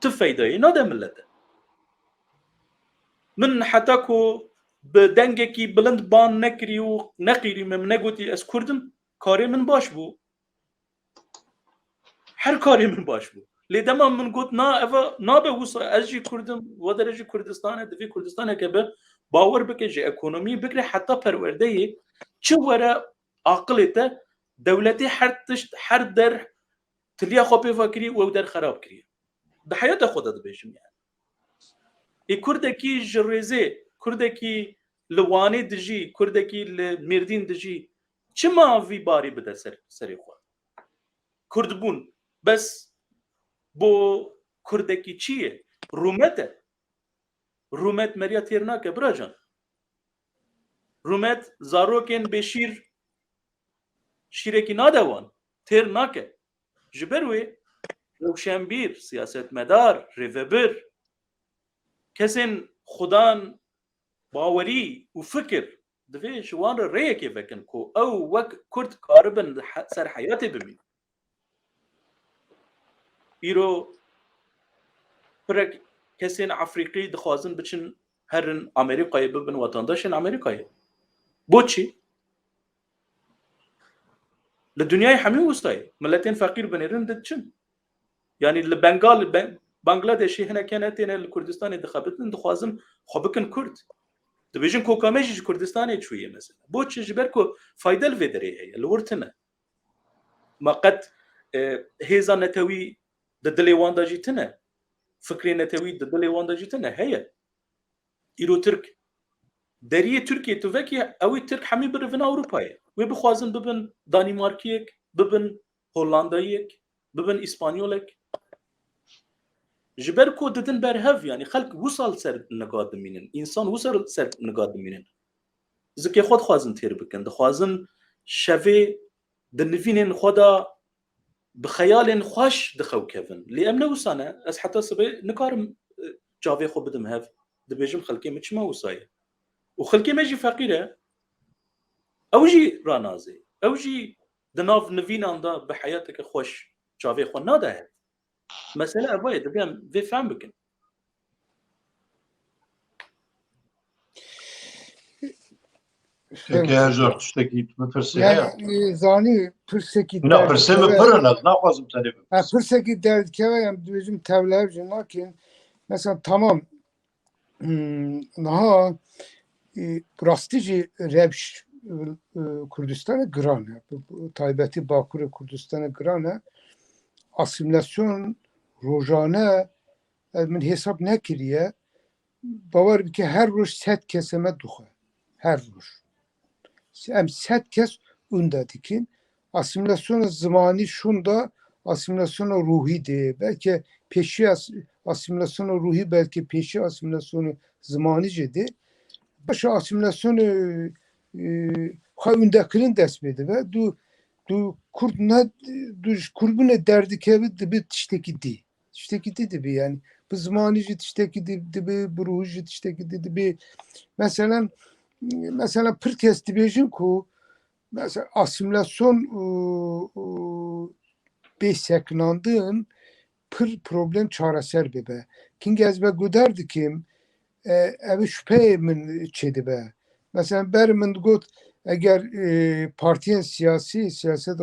تفایده ناده ملته من حتى كو بدنگكي بلند بان نكري و نقيري من نقوتي اس كردم كاري من باش بو هر كاري من باش بو لدما من قلت نا افا نا بوصل اجي كردم ودرجي كردستان دفي كردستان كبه باور بكجي ايكونومي بكري حتى پروردهي چه ورا عقلته دولتي هر در تليا خو بفكري و در خراب كري بحياته خودت بيجم يعني اي كردكي جريزي كردكي لواني دجي كردكي لمردين دجي چما في باري بدا سري خو كردبون بس بو كردكي چيه رومت مريا تيرناك براجان رومت زاروكين بشير شيركي نادوان تيرناك جبروي روشنبير سياست مدار ريفبر كسن خدان باوري وفكر دفيش وان ريكي فكن كو او وك كرد كاربن سر حياتي بمين ايرو برك كسين افريقي دخوازن بچن هرن امريكاي ببن وطنداشن امريكاي بوچي للدنيا حمي وستاي ملتين فقير بنيرن دچن يعني البنغال بنغلاديشي هنا كانت هنا الكردستان دخبتن دخوازن خبكن كرد دبيجن كوكاميجي كردستاني شويه مثلا بوتش جبركو فايده الفيدري هي الورتنا ما قد هيزا نتوي ددلي واندا جيتنا فكري نتوي ددلي واندا جيتنا هي ايرو ترك دريه تركيا توفكي او ترك حمي برفنا اوروبا وبخوازن ببن دانماركيك ببن هولندايك ببن اسبانيولك جبركو ددن برهف يعني خلق وصل سر نقاد مينن انسان وصل سر نقاد مينن زكي خود خوازن تير بكن دخوازن شفي دنفينن خدا بخيال خوش دخو كيفن لأمنا وسانة أس حتى سبي نكارم جافي خو بدم هف دبيجم خلقي مش ما وصاية وخلقي ما جي فقيرة أوجي رانازي أوجي دناف نفين عنده بحياتك خوش جافي خو ناده هف مسألة أبوي دبيام في فهم بكن که هزار تشتکی مفرسی هیا يعني زاني پرسکی نه پرسی مفرن از نخوازم تانی پرسکی درد که هم دویجم تبلیغ جناکین مثلا tamam naha prastici revş Kürdistan'a grane taybeti Bakur Kürdistan'a grane asimilasyon rojane من hesap ne kiriye bavar ki her roş set keseme duha her roş hem set kes unda dikin asimilasyonu zamani şunda asimilasyonu ruhi de belki peşi asimilasyonu ruhi belki peşi asimilasyonu zamani cedi başa asimilasyonu undakinin desmedi ve du kurduna du kurbune derdi kevi dibi tişteki di yani bu zamani tişteki dibi bu ruhi tişteki dibi mesela pırkes dibejin ku mesela asimilasyon beseknandığın pır problem çareser bebe. Kingez be guderdi kim evi şüphe min çedi be. Mesela berimin got eğer partiyen siyaset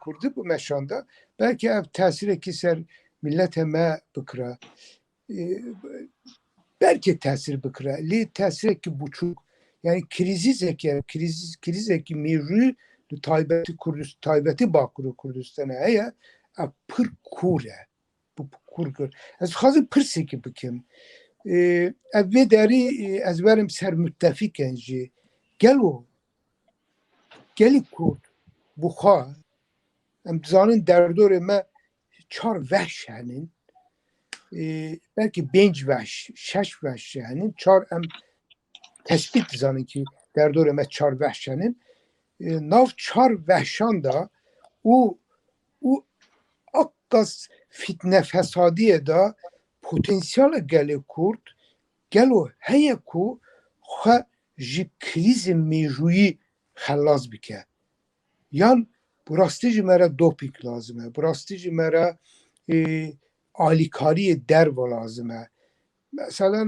kurdu bu meşanda belki ev tesir kiser millete me bıkra belki tesir bıkra li tesir ki buçuk yani kriz eki mevru taybeti Bakur Kurdistan'a ya pır kure bu kur az hazır pırseki bikim evve deri ezberim ser müttefiken ji geli Kurd buha em zanın derdore me çar vehşenin belki 5 veş 6 veş yani 4 em tespit zanın ki derdor me 4 veşenin nav 4 veşan da o akkas fitne fesadiye da potansiyel gele Kurd gelo heye ku xwe ji krîzê mêjûyî xelas bike. Yan bu rastî ji me re dopîk lazim e. Bu rastî ji me re alîkariyê derve lazim e. Mesela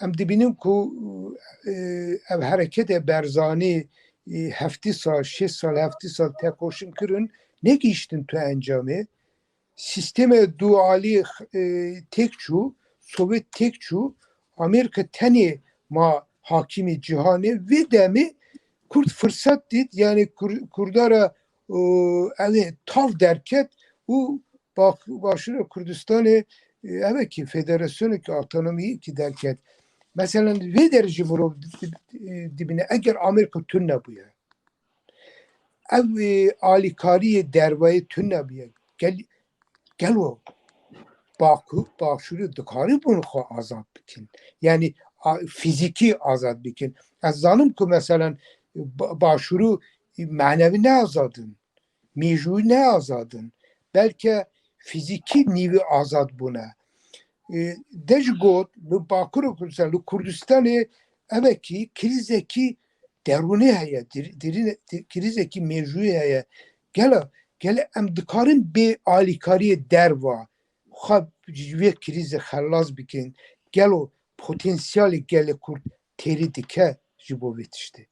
em dibînin ku ev hereketê Berzanî heftî sal, 6 sal, heftî sal tekoşin kirin negîştin tu encamê. Sisteme dualî tek çû, Sovyet tek çû, Amerika tenê ma hakimî cihanê vê demê Kurd fırsat dît yani Kurdara evê tav derket û başûra Kurdistanê evekî federasyonekî otonomî ki derket. Mesela vê derece mirov dibine eger Amerika tune nebûye ev alîkariyê derveyê tune nebûye gelo başûrê dikarî bunu xwe azad bikin. Yani fiziki azad bikin. Ez zanim ku mesela başûrû manevi ne azadın, mêjûyî ne azadın. Belki fiziki nîvî azad bune. Dej got li Bakurê Kurdistan, li Kurdistanê evekî krizekî derûnî heye, krizekî mêjûyî heye. Gele em dikarin bê alîkariyê derva xwe ji vê krîzê xelas bikin. Gelo potansiyelê gelê Kurd têrî dike ji bo vê tiştê.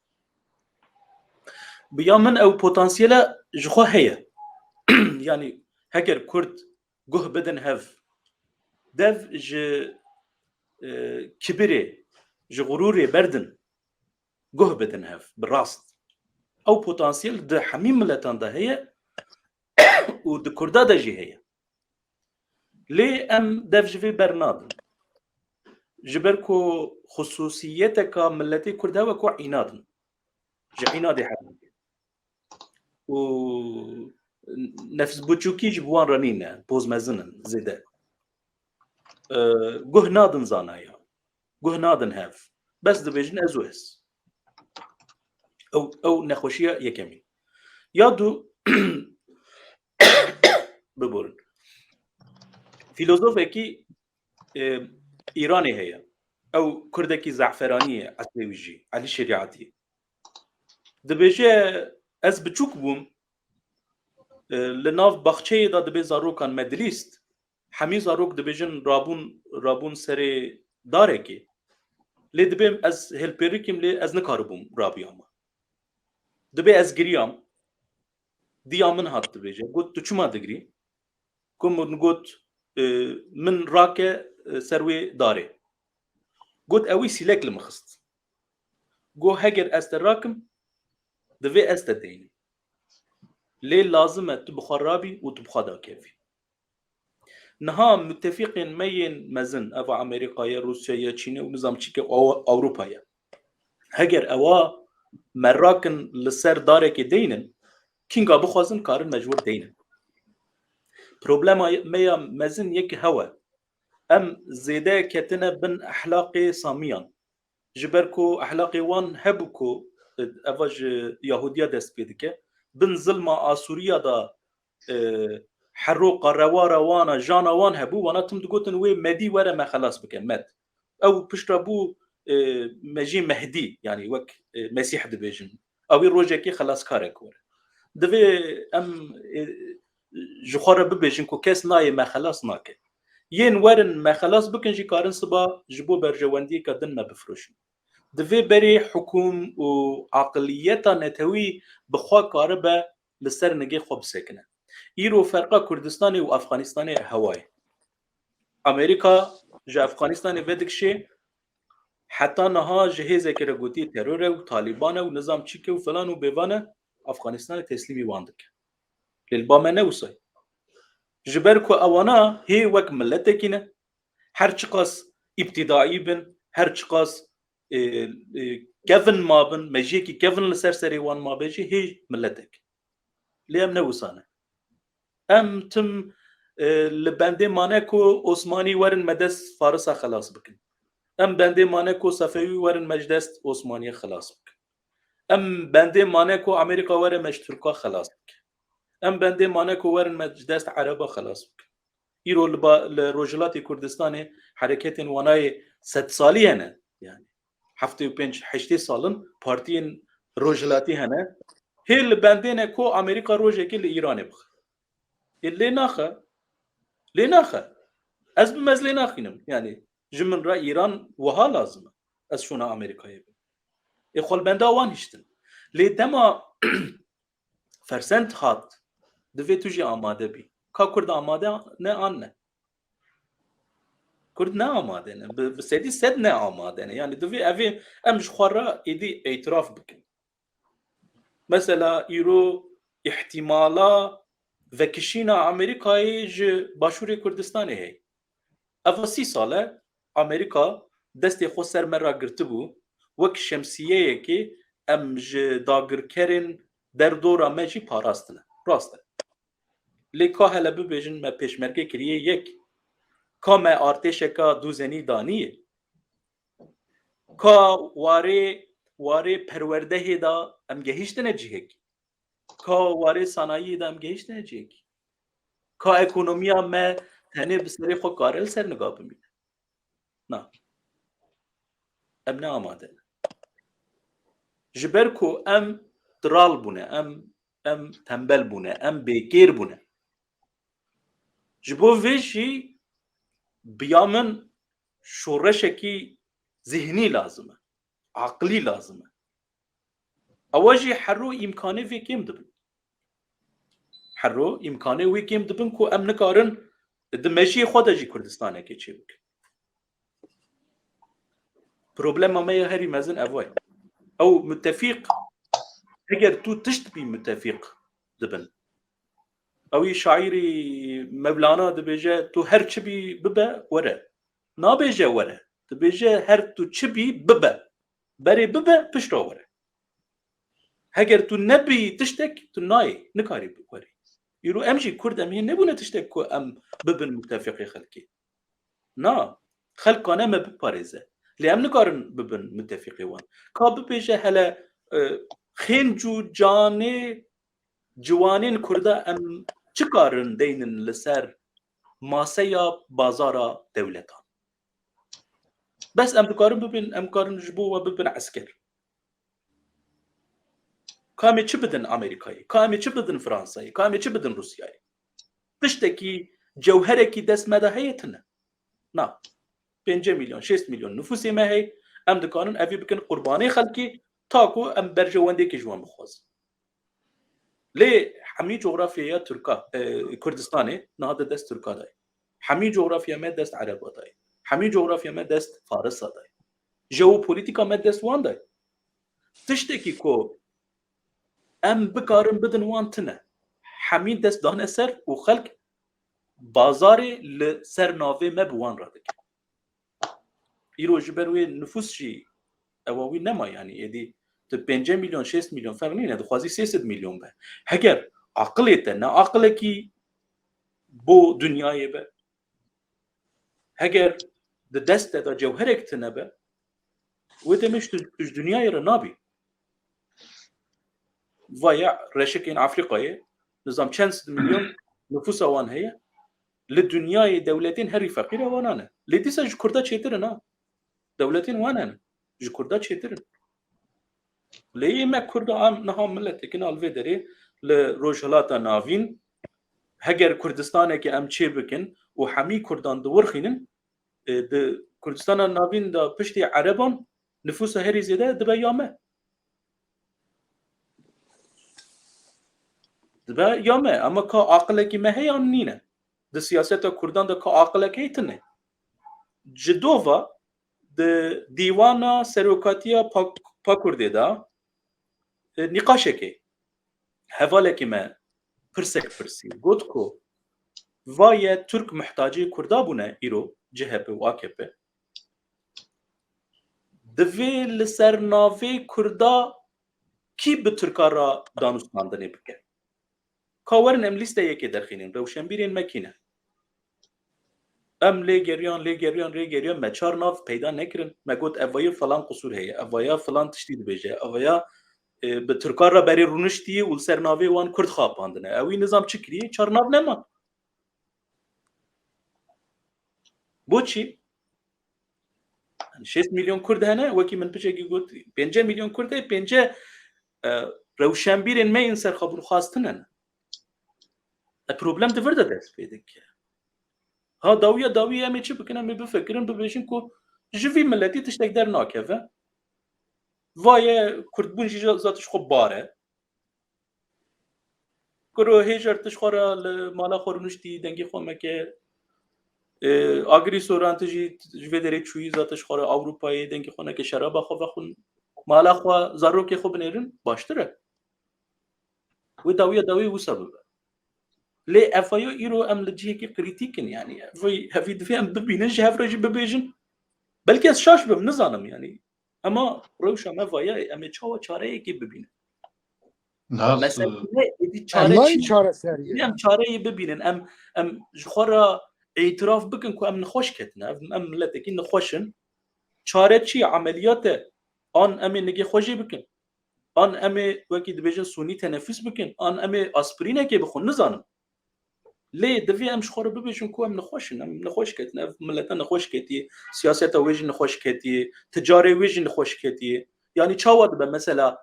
Ya min ew potansiyela ji xwe heye. Yani heger Kurd guh bidin hev. Dev ji kibirê, ji gurûrê berdin guh bidin hev bi rast. Ew potansiyel di hemî miletan de heye û di Kurda de jî heye. Lê em dev ji vê bernadin. Ji ber ku xusûsiyeteka milletê Kurd heve ku înadin. Ji înadê hebûn. û nefs biçûkî ji wan re nîne, pozmezinin zêde. Guh nadin zanaya. Guh nadin hev. Bes dibêjin ez û ez. Ew nexweşiya yekemîn. Ya du biborin. Filozofekî İranê heye. Ew Kurdekî zeferanî ye eslê wî jî, Elî Şeriatî. Dibêje ez biçûk bûm li nav baxçeyê da dibe zarokan me dilîst. Hemî zarok dibêjin rabûn serê darekê. Lê dibêm ez hêlpêrikîm lê ez nikaribûm rabiyama. Dibe ez giriyam. Diya min hat dibêje. Got tu çima digirî? Ku min got min rake ser wê darê. Got ew wî sîlek li min xist. Got heger ez te rakim divê ez te deynim. Lê lazim e tu bixwe rabî û tu bixwe dakevî. Niha müttefiqên me yên mezin ev Amerîkaya, Rusyaya, Çînê û nizam çîke Ewropaya. Heger ewa me rakin li ser darekê deynin, kînga bixwazin karin mecbûr deynin. Problema me ya mezin yekî hewe. Em zêde ketine bin ehlaqê Samiyan. Ji ber ku ehlaqê wan hebû ku eva ji Yahudiya dest pê dike. Bin zilma Asûriya da herroqa rewara wan jana wan hebû wana tim digotin wê medî were me xelas bike med. Ew pişta bû me jî Mehdî yani wek Mesîh dibêjin. Ew ê rojekê xelaskarek were. Divê em ji xwe re bibêjin ku kes nayê me xelas nake. Yên werin me xelas bikin jî karin siba ji bo berjewendiyeka din me bifroşin. Divê berê hikûm û aqiliyeta netewî bi xwe karibe li ser nigê xwe bisekine. Îro ferqa Kurdistanê û Efxanistanê hewa ye. Amerîka ji Efxanistanê vedikşe heta niha ji hêzekê re gotiye teror e û Taliban e û nizam çîke û filan û bêvan e Efxanistanê teslîmî wan dike. Lê ba me ne wisa ye. Ji ber ku ewana hê wek milletekî ne, her çi qas îbtîdaî bin, her çi qas kevin mabin, mejiyekî kevin li ser serê wan mabe jî hê milletek. Lê em ne wisa ne. Em tim لبندê mane ku Osmanî werin me dest Farisa xelas bikin. Em bendê mane ku Sefewî werin me ji dest Osmaniyê xelas bikin. Em bendê mane ku Amerîka were me ji Tirka xelas bikin. Em bendê mane ku werin me ji dest Ereba xelas bikin. Îro li Rojhilatê Kurdistanê hereketên wanayê sed salî hene. Yani 75-80 salin partiyên Rojhilatî hene. Hê li bendê ne ku Amerîka rojekê li Îranê bixe. Lê naxe. Lê naxe. Ez bi mez lê naxînim. Yani ji min re İran wiha lazim e. Ez şûna Amerîkayê bim. Xwelbenda wan hiştin. Lê dema fersend hat divê tu jî amade bî. Ka Kurd amade ne an ne. Kurd ne amade ne. Bi sedî sed ne amade ne. Yani divê evê em ji xwe re êdî etiraf bikin. Mesela îro ihtimala vekişîna Amerîkayê ji Başûrê Kurdistanê heye. Eva 30 sale Amerîka destê xwe ser me ra girtibû wek şemsiyeyekê em ji dagirkerên derdora me jî parastine. Rast e. Lê ka hele bibêjin me pêşmerge kiriye yek. Ka me artêşeka dûzenî danîye. Ka warê perwerdehê da em gehîştine cihekî. Ka warê sanayiyê da em gehîştine cihekî. Ka ekonomiya me tenê bi serê xwe kare li ser niga bimîne. Na. Em ne amade ne. Ji ber ku em diral bûne, em tembel bûne, em bêkêr bûne. Ji bo vê jî biya min şoreşekî zihnî lazim e. Aqlî lazim e. Ewa jî herû îmkanê vê kêm dibin. Herû îmkanê wê kêm dibin ku em nikarin di mejiyê xwe de jî Kurdistanekê çêbikin. Problema me ya herî mezin ev e. Ew müttefîq eger tu tişt bî müttefîq dibin. Ew şairî Mevlana dibêje tu her çi bî bibe were. Nabêje were. Dibêje her tu çi bî bibe. Berê bibe pişta were. Heger tu nebî tiştek tu nayê nikarî werî. Îro em jî Kurd em hê nebûne tiştek ku em bibin müttefîqê xelkê. Na. Xelka ne me biparêze. Lê em nikarin bibin müttefîqê wan. Ka bibêje hele xên cû canê ciwanên Kurda em çi karin deynin li ser maseya bazara dewletan. Bes em dikarin bibin em karin ji bo we bibin esker. Ka em ê çi bidin Amerîkayê? Ka em ê çi bidin Fransayê? Ka em ê çi bidin Rusyayê? Tiştekî cewherekî dest me de heye tune. Na. 5 milyon, 6 milyon nüfusê me heye. Em dikarin evî bikin qurbanê xelkê ta ku em berjewendekî ji wan bixwazin. Lê hemî coğrafyaya Tirka, Kurdistanê niha de dest Tirka daye. Hemî coğrafya me dest Ereba daye. Hemî coğrafya me dest Farisa daye. Jeopolîtika me dest wan daye. Tiştekî ku em bikarin bidin wan tune. Hemî dest dane ser û xelk bazarê li ser navê me bi wan radikin. Îro ji ber wê nüfus jî ewa wî nema yani êdî 5 milyon 6 milyon ferq nîne dixwazî 300 milyon be. Heger aqilê te ne aqilekî bo dunyayê be. Heger di dest te da cewherek tune be. Wê demiş tu ji dunyayê re nabî. Vaya reşekên Afrikayê nizam çend milyon nüfusa wan heye. Li dunyayê dewletên herî feqîr e wan ne. Lê dîsa ji Kurda çêtirin ha. Dewletên wan ne. Ji Kurda çêtirin. Lê me Kurda em niha milletekî al vê derê li Rojhilata Navîn heger Kurdistanekê em çê bikin û hemî Kurdan diwirxînin di Kurdistana Navîn da piştî Ereban nüfusa herî zêde dibe ya me. Dibe ya me ama ka aqilekî me heye an nîne. Di siyaseta Kurdan da ka aqilekê tune. Ji dova di dîwana serokatiya Pakurdê da nîqaşekê hevalekî me pirsek pirsî got ku vaye Türk muhtacî Kurda bûne îro CHP û AKP divê li ser navê Kurda kî bi Tirka ra danûstandinê bike. Ka werin em lîsteyekê derxînin rewşenbîrên me kîne. ام لê geriyan me çar nav peyda nekirin me got evayê falan qusur heye evaya falan tiştî dibêje evaya bi Tirkan re berê rûniştî û li ser navê wan Kurd xapandine ew wî nizam çi kiriye çar nav neman boçî 6 milyon Kurd hene wekî min pişekî got 5 milyon Kurd e 5 rewşenbîrên me yên serxwebûnxwastin hene problem divir de dest pê dike ha dawî em ê çi bikin em ê bifikirin bibêjin ku ji vî milletî tiştek dernakeve vaye Kurdbûn jî zat xwe bar e kuru hêjer tişxwe re li mala xwe rûniştî dengê xwe meke agirî soran tu jî ji vê derê çûyî zat tişxwe re Ewropayê dengê xwe neke şeraba xwe vexwin mala xwe zarokê xwe binêrin baştir e wê dawî wisa bibe lê efayo îro em li cihekî krîtîkin yani hevî divê em bibînin ji hev re jî bibêjin belkî ez şaş bim nizanim yani ama rewşa me vaye em ê çawa çareyekê bibînin mesela êdî Allah'ın çareseriye. em çareyê bibînin em ji xwe re îtiraf bikin ku em nixweş ketine em milletekî nixweşin çare çi ye ameliyate an em ê negê xwe jê bikin an em ê wekî dibêjin sunî teneffüs bikin an em ê aspirînekê bixwin nizanim lê divê em ji xwe re bibêjin ku em nixweşin em nixweş ketine ev millete nixweş ketiye siyaseta wê jî nixweş ketiye ticarê wê jî nixweş ketiye yanî çawa dibe mesela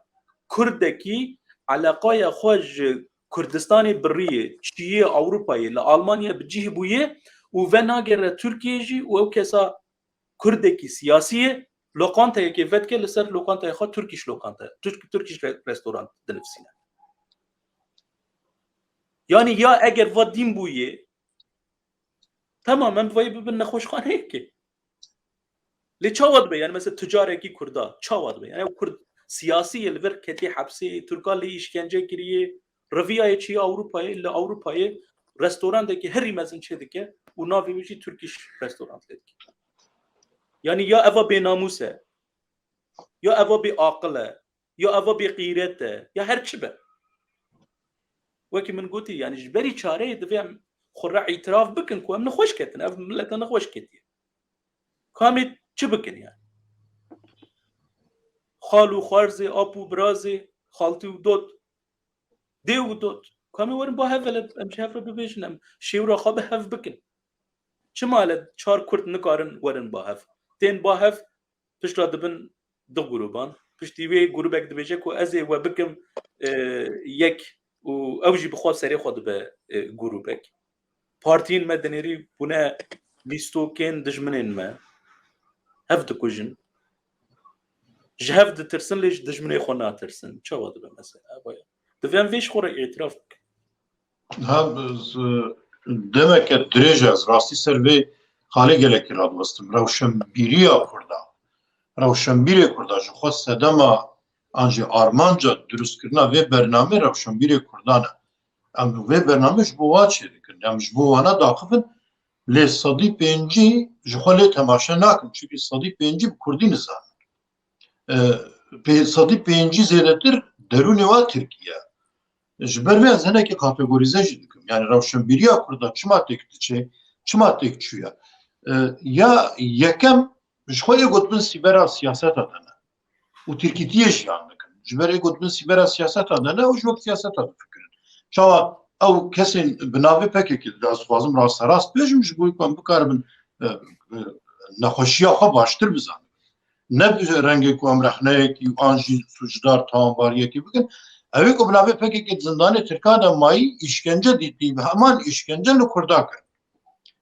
Kurdekî alaqaya xwe ji Kurdistanê birîyê çiyê Ewropayê li Almanya bi cih bûye û ve nagere Tirkiyeyê jî û ew kesa Kurdekî siyasî ye lokantayekê vedike li ser lokantaya xwe Turkish lokanta Turkish restoran dinivîsîne yani ya eger va dîn bûye tamam em vayê bibin nexweşxaneyekê lê çawa dibe yani mesela ticarekî Kurda çawa dibe yani Kurd siyasî li vir ketî hepsê Tirkan lê îşkence kiriye reviyayê çiyê Ewropayê li Ewropayê restorandekî herî mezin çê dike û navê wî jî Turkish restoran lê dike yani ya eva bênamûs e ya eva bêaqil e ya eva bêqîret e ya her çi be wekî min gotî yani ji berî çareyê divê em xwe re îtiraf bikin ku em nixweş ketin ev millete nixweş ketiye kamê çi bikin yani xal û xwarzê ap û birazê xaltî û dot dê û dot kamê werin ba hev em ji hev re bibêjin em şêwra xwe bi hev bikin çi male çar Kurd nikarin werin ba hev tên ba hev pişta dibin du grûban piştî wê grûbek dibêje ku ez ê we bikim yek û ew jî bi xwe serê xwe dibe grûbek partiyên me dinêrî bûne lîstokên dijminên me hev dikujin ji hev ditirsin lê ji dijminê xwe natirsin çawa dibe mesela divê em vê ji xwe re îtiraf bikin demek ki dirêj ez rastî ser vê halê gelekî radwestim rewşenbîriya Kurda rewşenbîrê Kurda ji xwe sedema an jî armanca durustkirina vê bername rewşenbîrê Kurdan e em vê bername ji bo wa çê dikin em ji bo wana daxivin lê sedî pêncî ji xwe lê temaşe nakin çünkü sedî pêncî bi Kurdî nizanin sedî pêncî zêdetir derûnê wa Tirkiye ji ber vê ez hinekî kategorîze jî dikim yani rewşenbîriya Kurda çima têk diçe çima têk çûye ya yekem ji xwe ê gotbin sîbera siyaseta de ne û Tirkîtiyê jiyan dikin ji ber ê gotbin sîbera siyaseta de ne û ji wek siyaseta difikirin çawa ew kesên bi navê pekekê ez dixwazim rasterast bêjim ji bo ku em bikaribin nexweşiya xwe baştir bizanin ne rengê ku em rexneyekî an jî sucdar tawanbariyekî bikin evê ku bi navê pekekê zindanê Tirkan de mayî îşkence dîtî heman îşkence li Kurda kirin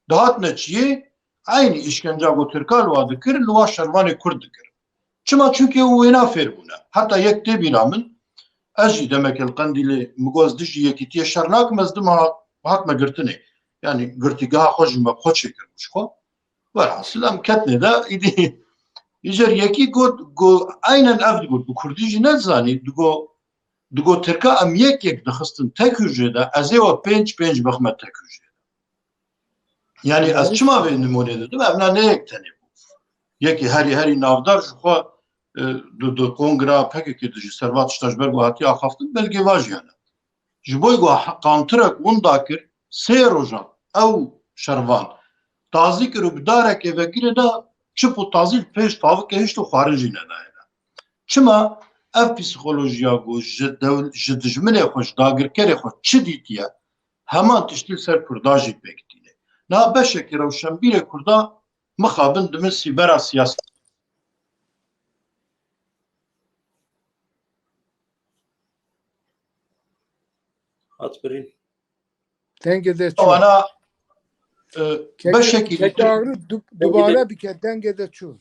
dihatine çiyê aynı işkence ku Tirkan wa dikir li wa şervanê Kurd dikir çima çünkü ew wêna fêr bûne heta yek tê bîra min ez jî demek li Qendîlê migoz dijî yekîtiye şer nakim ez dim hatme girtinê yani girtîgeha xwe jî me xwe çêkirmiş xwe velhasıl em ketnê de îdî îjer yekî got aynen ev digot bi Kurdî jî nezanî digo Tirka em yek dixistin tek hücrede ez ê we pênc bixme tek hücrede yani ez çima vê nimûnê didim em ne yek tenê bû yekî herî navdar ji xwe di kongra pekekê dijî servat tişta ji ber ku hatiye axaftin belgê va jiyane ji bo ku qantirek wan dakir sê rojan ew şervan tazî kir û bi darekê vekirê da çip û tazî pêş tavikê hişt û xwarin jî nedaye. Çima ev psîkolojiya got ji dijminê xwe ji dagirkerê xwe çi dîtiye heman tiştî ser Kurda jî pêk dîne. Niha beşekî rewşenbîrê Kurda mixabin dimin sîbera siyasî hat birîn. Dengê de çû. wana beşekî Keke dîtir ağrı dubare bike dengê de çû.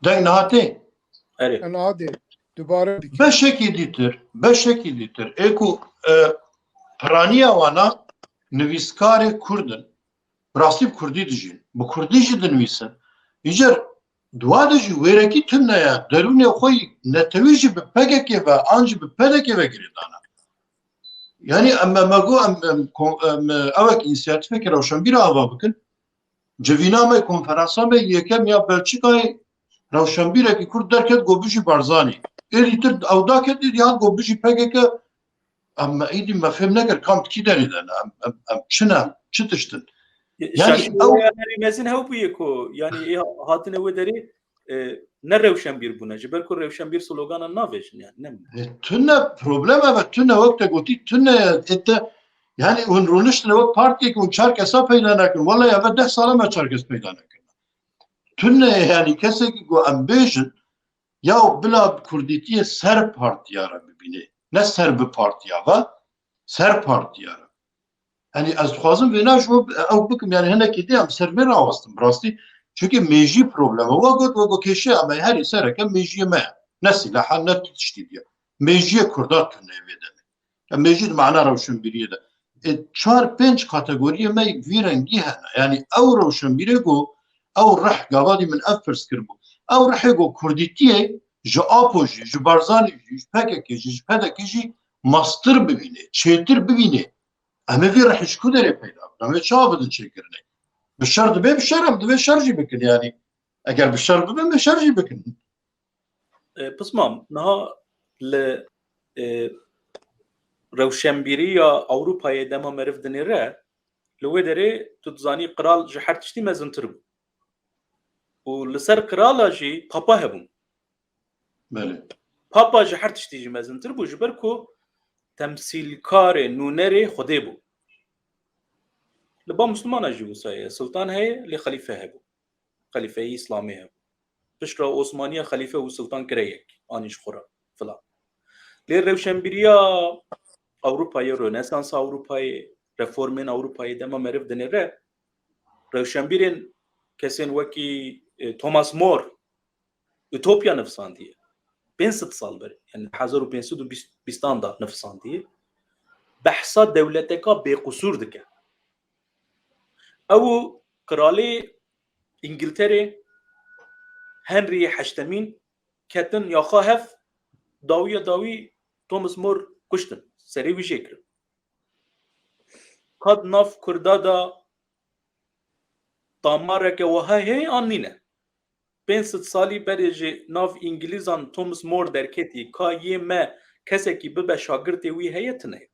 deng nihatê Erê. En adê dubare bike. beşekî dîtir êku piraniya wana nivîskarê Kurdin rastî bi Kurdî dijîn bi Kurdî jî dinivîsin îcer duwa de jî wêrekî tune ye derûnê xwe netewî jî bi pekekê ve an jî bi pedekê ve girêdana. Yani em me got em evek înisiyatîfekê rewşenbîra ava bikin civîna me konferansa me yekem ya Belçîkayê rewşenbîrekî Kurd derket got bijî Barzanî êdî tir ew daketî ya got bijî pekeke em me îdî me fêm nekir kam kî derê de em çi ne çi tiştin Şaşî mezin hew bûye ku yani hatine wê derê ne rewşenbîr bûne ji ber ku rewşenbîr sloganan navêjin yani ne tune problem evet tune wek te gotî tune ete yani hûn rûniştin wek partiyekî hûn çar kesa peyda nekin walahi ev 10 sala me çar kes peyda nekin tune yani kesekî ku em bêjin ya bila Kurdîtiyê ser partiya re bibîne ne ser bi partiya ve ser partiya re yani ez dixwazim vê ne ji ew bikim yani hinekî dê em ser vê rawastin rastî çünkü mêjî probleme we got kêşiya em herî sereke mêjiyê me ye ne silaha ne tiştî diye mêjiyê Kurda tune vê de me mêjî di mana rewşenbîriyê de çar pênc kategoriyê me vî rengî hene yani ew rewşenbîrê got ew rih gavadî min ev pirs kir bû ew rihê got Kurdîtiyê ji Apo jî ji Barzanî jî ji PKK jî ji pedekê jî mastir bibîne çêtir bibîne em ê vî rihê ji ku derê peyda bikin em ê çawa bidin çêkirinê bi şer dibe bi şer em divê şer jî bikin yani eger bi şer bibin bi şer jî bikin pismam niha li rewşenbîriya Ewropayê dema meriv dinêre li wê derê tu dizanî qiral ji her tiştî mezintir bû û li ser qirala jî papa hebûn belê papa ji her tiştî jî mezintir bû ji ber ku temsîlkarê nûnerê Xwedê bû li ba Müslûmana jî wisa Sultan heye lê xelîfe hebû xelîfeyî İslamê hebû pişta Osmaniya xelîfe û Sultan kireyek anî ji xwe re filan lê rewşenbîriya Ewropayê Rönesansa Ewropayê reformên Ewropayê dema meriv dinêre rewşenbîrên kesên wekî Thomas More Ütopya nivîsandiye 500 sal berê yani 1520 da nivîsandiye behsa dewleteka bêqusûr dike ew Kralê İngilterê Henry Heştemîn ketin yaxa hev dawiya dawî Thomas More kuştin serê wî jê kirin qet nav Kurda da damareke wiha heye an nîne 500 salî berê jî nav İngilîzan Thomas More derketî ka yê me kesekî bibe şagirtê wî heye tune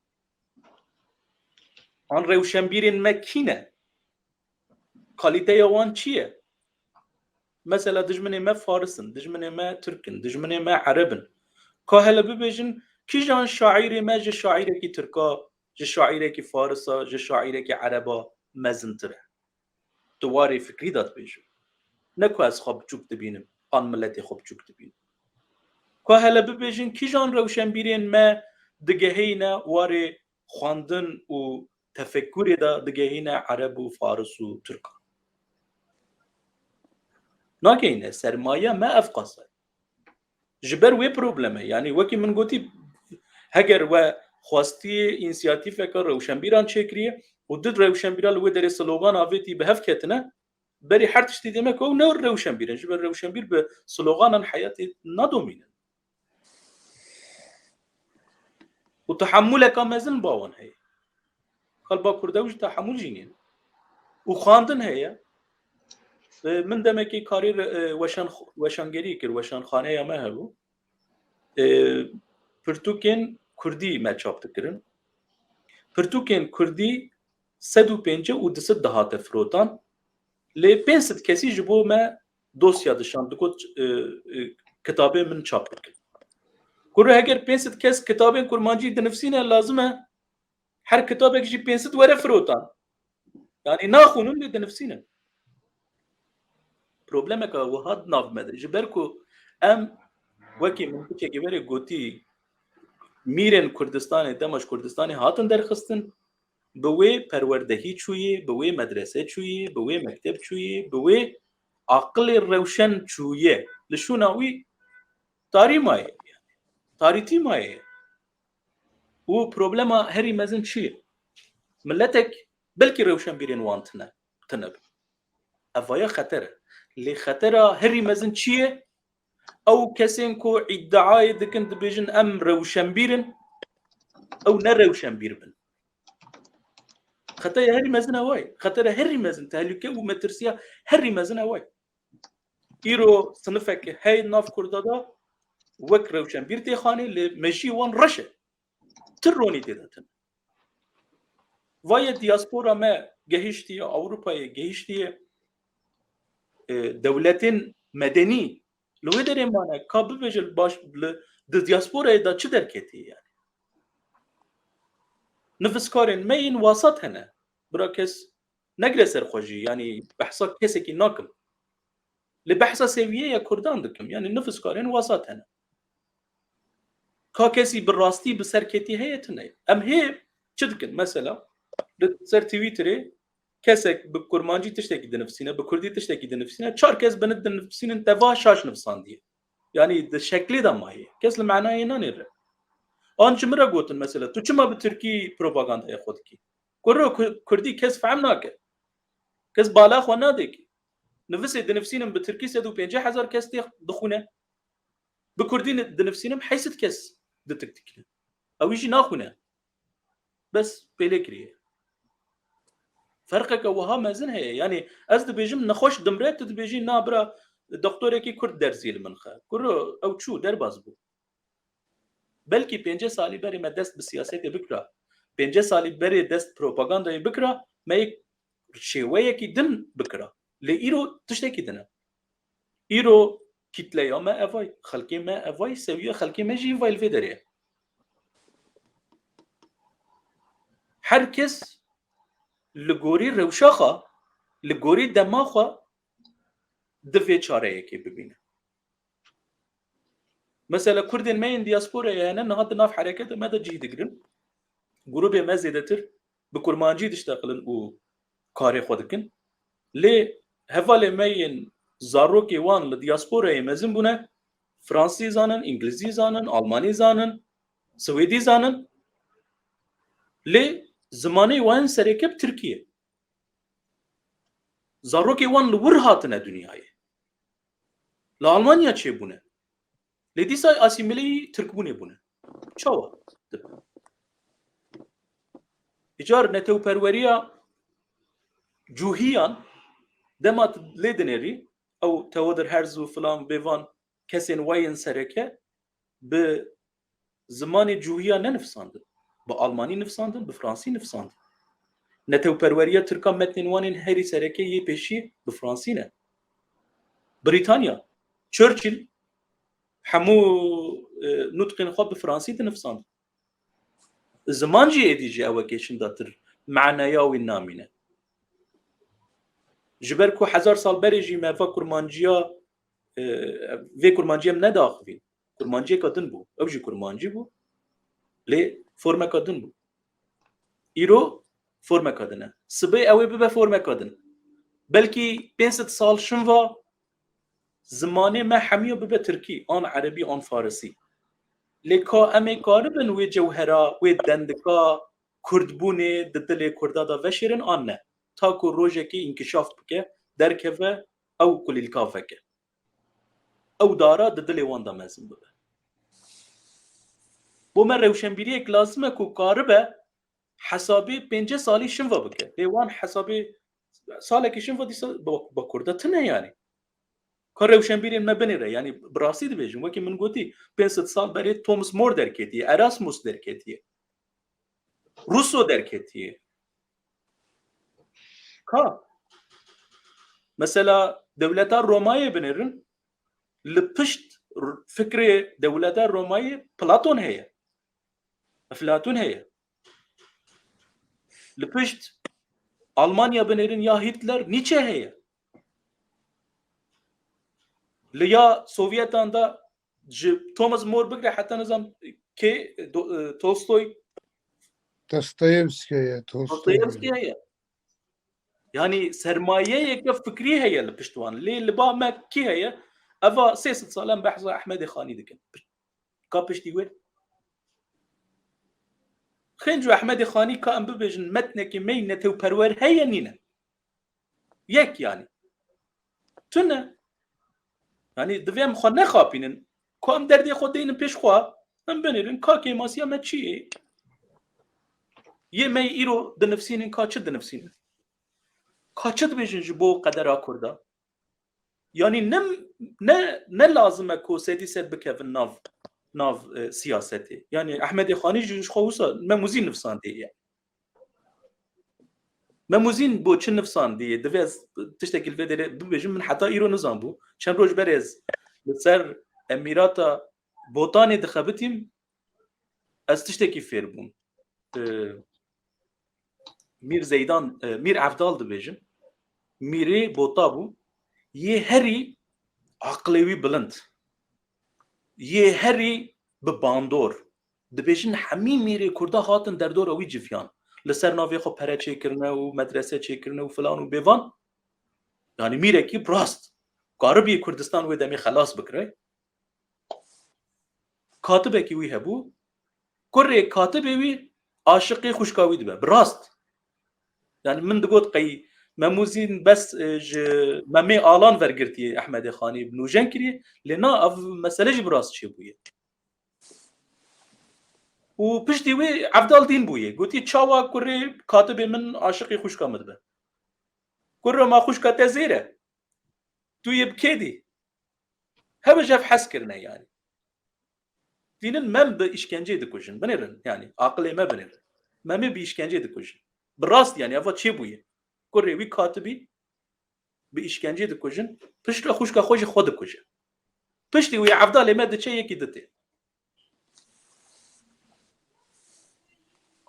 an rewşenbîrên me kî ne kalîteya wan çi ye mesela dijminê me Farisin dijminê me Tirkin dijminê me Erebin ka hele bibêjin kî jan şaîrê me ji şaîrekî Tirka ji şaîrekî Farisa ji şaîrekî Ereba mezintir e tu warê fikrî da dibêjim ne ku ez xwe biçûk dibînim an milletê xwe biçûk dibînim ka hele bibêjin kî jan rewşenbîrên me digehîne warê xwandin û tefekkûrê da digehîne Ereb û Faris û Tirkan nakeyne sermaye me ev qasa ji ber wê probleme yani wekî min gotî heger we xwastiyê înisiyatîfeka rewşenbîran çêkiriye û di rewşenbîra li wê derê slogan avêtî bi hev ketine berî her tiştî demek ew ne rewşenbîrin ji ber rewşenbîr bi sloganan heyatê nadomînin û tehammûleka mezin bawan heye xelba Kurda ji tehammûl jînên û xwandin heye min demekî karî weşangerî kir weşanxaneya me hebû pirtûkên Kurdî me çap dikirin pirtûkên Kurdî 105 û 200 dihate firotan لی 500 کسی ji bo me dosya dişand dikot kitabê min çap bikin. Kur eger 500 kes kitabên kurmancî dinivîsîne lazim e her kitabek jî 500 were firotan. Yani naxwînin lê dinivîsînin. Problemeka wiha nav me de ji ber ku em wekî min biçekî werê gotî mîrên Kurdistanê demaş Kurdistanê hatin derxistin bi wê perwerdehî çûyê, bi wê medrese çûyê, bi wê mekteb çûyê, bi wê aqilê rewşen çûyê. Li şûna wî tarî maye. Tarîtî maye. û problema herî mezin çi ye? Milletek belkî rewşenbîrên wan tune bin. Evaya xeter e. Lê xetera herî mezin çi ye? Ew kesên ku îddiayê dikin dibêjin em rewşenbîrin, ew ne rewşenbîr bin. Xeteya herî mezin ew e. Xetera herî mezin, tehlike û metirsiya herî mezin ew e. Îro sinifekê hey nav Kurda da wek rewşenbîr tê xanê lê mejî wan reş e. Tir ronî tê de tune. Vayê diaspora me gehiştiye Avrupayê, gehiştiye devletên medenî li wê derê mane ka bibêje baş di diasporayê da çi derketiye yani? Nivîskarên me yên wasat hene. Bira kes negire serxwejî yani behsa kesekî nakim. Li behsa seviyeya Kurdan dikim yani nivîskarên wasat hene. Ka kesî bi rastî bi serketî heye tune. Em hê çi dikin mesela li ser Twitterê kesek bi kurmancî tiştekî dinivîsîne, bi Kurdî tiştekî dinivîsîne, çar kes binit dinivîsînin teva şaş nivîsandiye. Yani di şeklê de maye. Kes li manayê nanêre. An ji min re gotin mesela tu çima bi Tirkî propagandaya xwe dikî? Kurdî kes fehm nake. Kes bala xwe nadekî. Nivîsê dinivîsînin bi Tirkî 150,000 kes tê dixwîne. Bi Kurdî dinivîsînim heysit kes ditiktikine. Ew jî naxwîne. Bes pêlê kiriye. Ferqeke wiha mezin heye. Yani ez dibêjim nexweş dimre tu dibêjî na bira doktorekî Kurd derzî li min xe. Kuro ew çû derbas bû. Belkî 5 salî berê me dest bi siyasetê bikira. 5 salî berê dest propagandayê bikira, me şêweyekî din bikira. Lê îro tiştekî din e. Îro kitleya me ev e, xelkê me ev e, seviye xelkê me jî ev li vê derê ye. Herkes li gorî rewşa xwe, li gorî dema xwe divê çareyekê bibîne. Mesela Kurdên me yên diasporayê hene niha di nav hereketa me de cih digirin. Grûpê me zêdetir bi kurmancî dişteqilin û karê xwe dikin. Lê hevalê me yên zarokê wan li diasporayê mezin bûne, Fransî zanin, İngilîzî zanin, Almanî zanin, Swêdî zanin. Lê zimanê wan serêkep Tirkiye. Zarokê wan li wir hatine dünyayê. Li Almanya çêbûne. Lê dîsa asîmileyî Tirkbûnê bûne. Çawa? Îcar netewperweriya cûhiyan dema lê dinêrî ew Teodur Herz û filan bêvan kesên wê yên sereke bi zimanê cûhiya nenivîsandin. Bi Almanî nivîsandin, bi Fransî nivîsandin. Netewperweriya Tirkan metnên wan yên herî sereke yê pêşî bi Fransî ne. Britanya, Churchill hemû nutqên xwe bi Fransî dinivîsandin. Ziman jî êdî ji ewekê şindatir meneya wî namîne. Ji ber ku 1000 sal berê jî me va kurmanciya vê kurmanciyê em nedaxivîn. Kurmanciyeka din bû. Ew jî kurmancî bû. Lê formeka din bû. Îro formeka din e. Sibê ew ê bibe formeka din. Belkî 500 sal şinva zimanê me hemiya bibe Tirkî, an Erebî, an Farsî. Lê ka em ê karibin wê cewhera, wê dendika Kurdbûnê di dilê Kurda da veşêrin an ne. Ta ku rojekê inkişaf bike, derkeve ew kulîlka veke. Ew dara di dilê wan da mezin bibe. Bo me rewşenbîriyek lazim e ku karibe hesabê 5 salî şinva bike. Lê wan hesabê salekî şinva dîsa ba Kurda tune yani. Ka rewşenbîrên me binêre yani bi rastî dibêjim wekî min gotî 500 sal berê Thomas More derketiye, Erasmus derketiye. Rousseau derketiye. Ka mesela devleta Roma'ya binirin li pişt fikri devleta Roma'yı Platon heye. Eflatun heye. Li pişt Almanya binirin ya Hitler Nietzsche heye. Li ya Sovyetanda Thomas More bigre hatta nizam ki Tolstoy Dostoyevski'ye, Dostoyevski heye. Yani sermaye که فکری هي اللي پشتوان ليه اللي با ما کی هي اوا 300 سالم بحث احمد خانی دکن کا پشتی وی خنجو احمد خانی کا ام ببجن متن کی مینه تو پرور هي نینه یک yani تونه yani دویم خو نه خاپینن کو ام دردی خود دین پیش خو ام بنرن کا کی ماسیا ما چی یه می ایرو د نفسین کا چه د نفسین kaçıt bejin bu kadar kurda yani ne lazım ko sedi set bikevin nav siyaseti yani Ahmed Khani jiş xousa memuzin nefsan diye memuzin bu çin nefsan diye devez tiştekil vedere bu bejin min hatta iro nizam bu çen roj berez ser emirata botane dixabitim az tişteki ferbun Mir Zeydan Mir Avdal dibêjin Mirê bota bû yê herî aqlê wî bilind yê herî bi bandor dibêjin hemî Mirê Kurda hatin derdora wî civiyan li ser navê xwe pere çêkirine û medrese çêkirine û filan û bêvan yani Mîrekî rast garibî Kurdistan wê demê xelas bikire katibekî wî hebû kurê katibê wî aşiqê xuşka wî dibe bi rast yani min digot qey memuzin bes memê alan vergirtiye Ahmed Khani bnûjen kiriye lê na ev mesele jî bi rast çêbûye û piştî wê Evdal dîn bûye gotiye çawa kurê katibê min aşiqê xuşka min dibe kurê ma xuşka te zêre tu yê bi kê dî hebe ji ev hes kirine yani dînin mem bi işkenceyê dikujin binêrin yani aqilê me binêrin memê bi işkenceyê dikujin bi rast yani eva çêbûye kurê wî katibî bi işkenceyê dikujin piştre xuşka xwe jî xwe dikuje piştî wê Evdalê me diçe yekî dite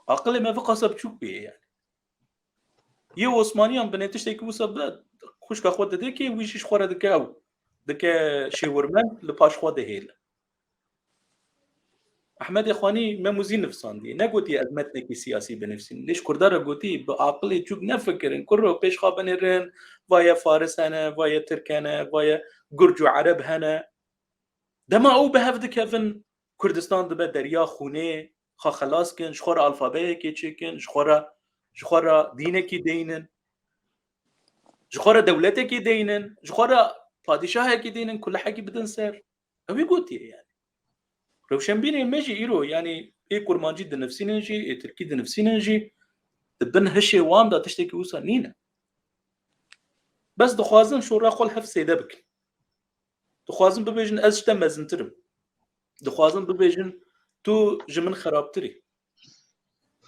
aqilê me viqasa biçûk bûye yani yê Osmaniyan binê tiştekî wisa bi xuşka xwe dide kê wî jî ji xwe re dike ew dike şêwirmend li paş xwe dihêle Ahmed Khani memuzin nefsandiye ne gotiye ez metnekî siyasî binivîsin lêş Kurdar gotî bi aqilê çûk nefikirin kur pêş xwe binêrin vaye Faris hene vaye Tirk hene vaye Gurc û Ereb hene dema ew bi hev dikevin Kurdistan dibe derya xûnê xwe xelas kin ji xwe re alfabeyekê çêkin ji xwe re dînekî deynin ji xwe re dewletekî deynin ji xwe re padîşahekî deynin kulehekî bidin ser ew ê gotiye yani Rewşenbînê me jî îro yani ê kurmancî di nifsînin jî ê Tirkî di nifsînin jî di bin hişê wan da tiştekî wisa nîne bes dixwazin şora xwe hev sêde bikin dixwazin bibêjin ez ji te mezintirim dixwazin bibêjin tu ji min xerabtirî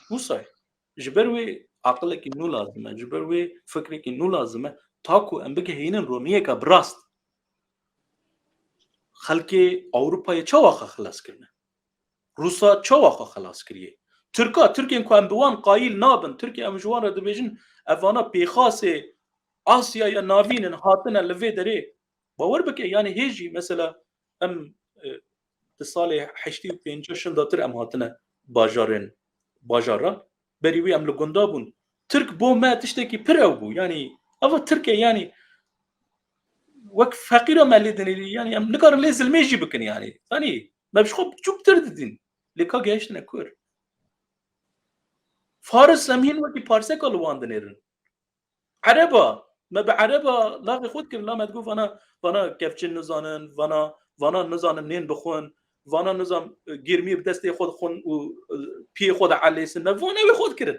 wisa ji ber wê aqilekî nû lazim e ji ber wê fikrekî nû lazim e ta ku em bigihînin romiyeka bi rast xelkê Ewropayê çawa xwe xilas kirine Rusa çawa xwe xilas kiriye Tirkên ku em bi wan qayîl nabin Tirkiye em ji wan re dibêjin evana pêxasê Asyaya navînin hatine li vê derê bawer bike yani hêjî mesela em di salê heştî û pêncî şindatir em hatine bajara berî wî em li gunda bûn Tirk bo me tiştekî pir ew bû yani eva Tirkiye yani wek feqîra me lê dinêrî yani em nikarin lê zilmê jî bikin yani hani me bi xwe biçûk tir didîn lê ka gehiştine kur Faris em hîn wekî parseka li wan dinêrin Ereba me bi Ereba lavê xwe dikirin la me digot vana kevçin nizanin vana nizanin nên bixwin vana nizam gêrmiyê bi destê xwe dixwin û piyê xwe de elêsin me van ew ê xwe dikirin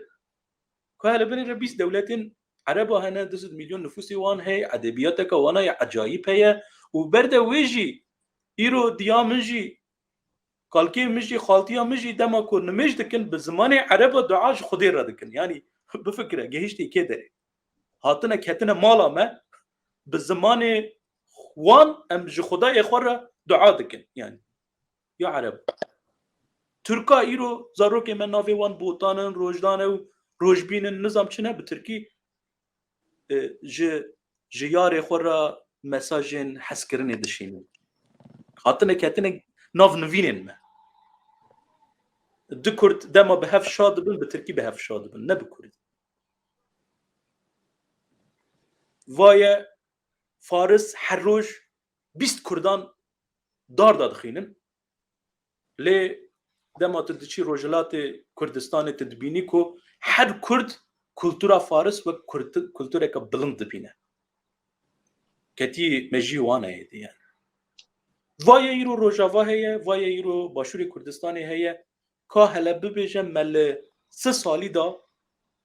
ku hele binêre bîst dewletên Ereba hene 200 milyon nüfusê wan heye edebiyateka wan ya ecayîb heye û ber de wê jî îro diya min jî kalkê min jî xaltiya min jî dema ku nimêj dikin bi zimanê Ereba dua ji Xwedê re dikin yani bifikire gehîştê kê derê hatine ketine mala me bi zimanê wan em ji Xwedayê xwe re dua dikin yani ya Ereb Türka îro zarokê me navê wan botanin rojdane û rojbînin nizam çi ne bi Tirkî ji yarê xwe re mesajên hezkirinê dişînin hatine ketine nav nivînên me di Kurd dema bi hev şa dibin bi Tirkî bi hev şa dibin ne bi Kurdî vaye Faris her roj 20 Kurdan dar da dixînin lê dema tu diçî Rojhilatê Kurdistanê tu dibînî ku her Kurd kultura Faris wek kultureka bilind dibîne ketî mejî wan heye yani vaye îro Rojava heye vaye îro Başûrê Kurdistanê heye ka hele bibêje me li 3 salî da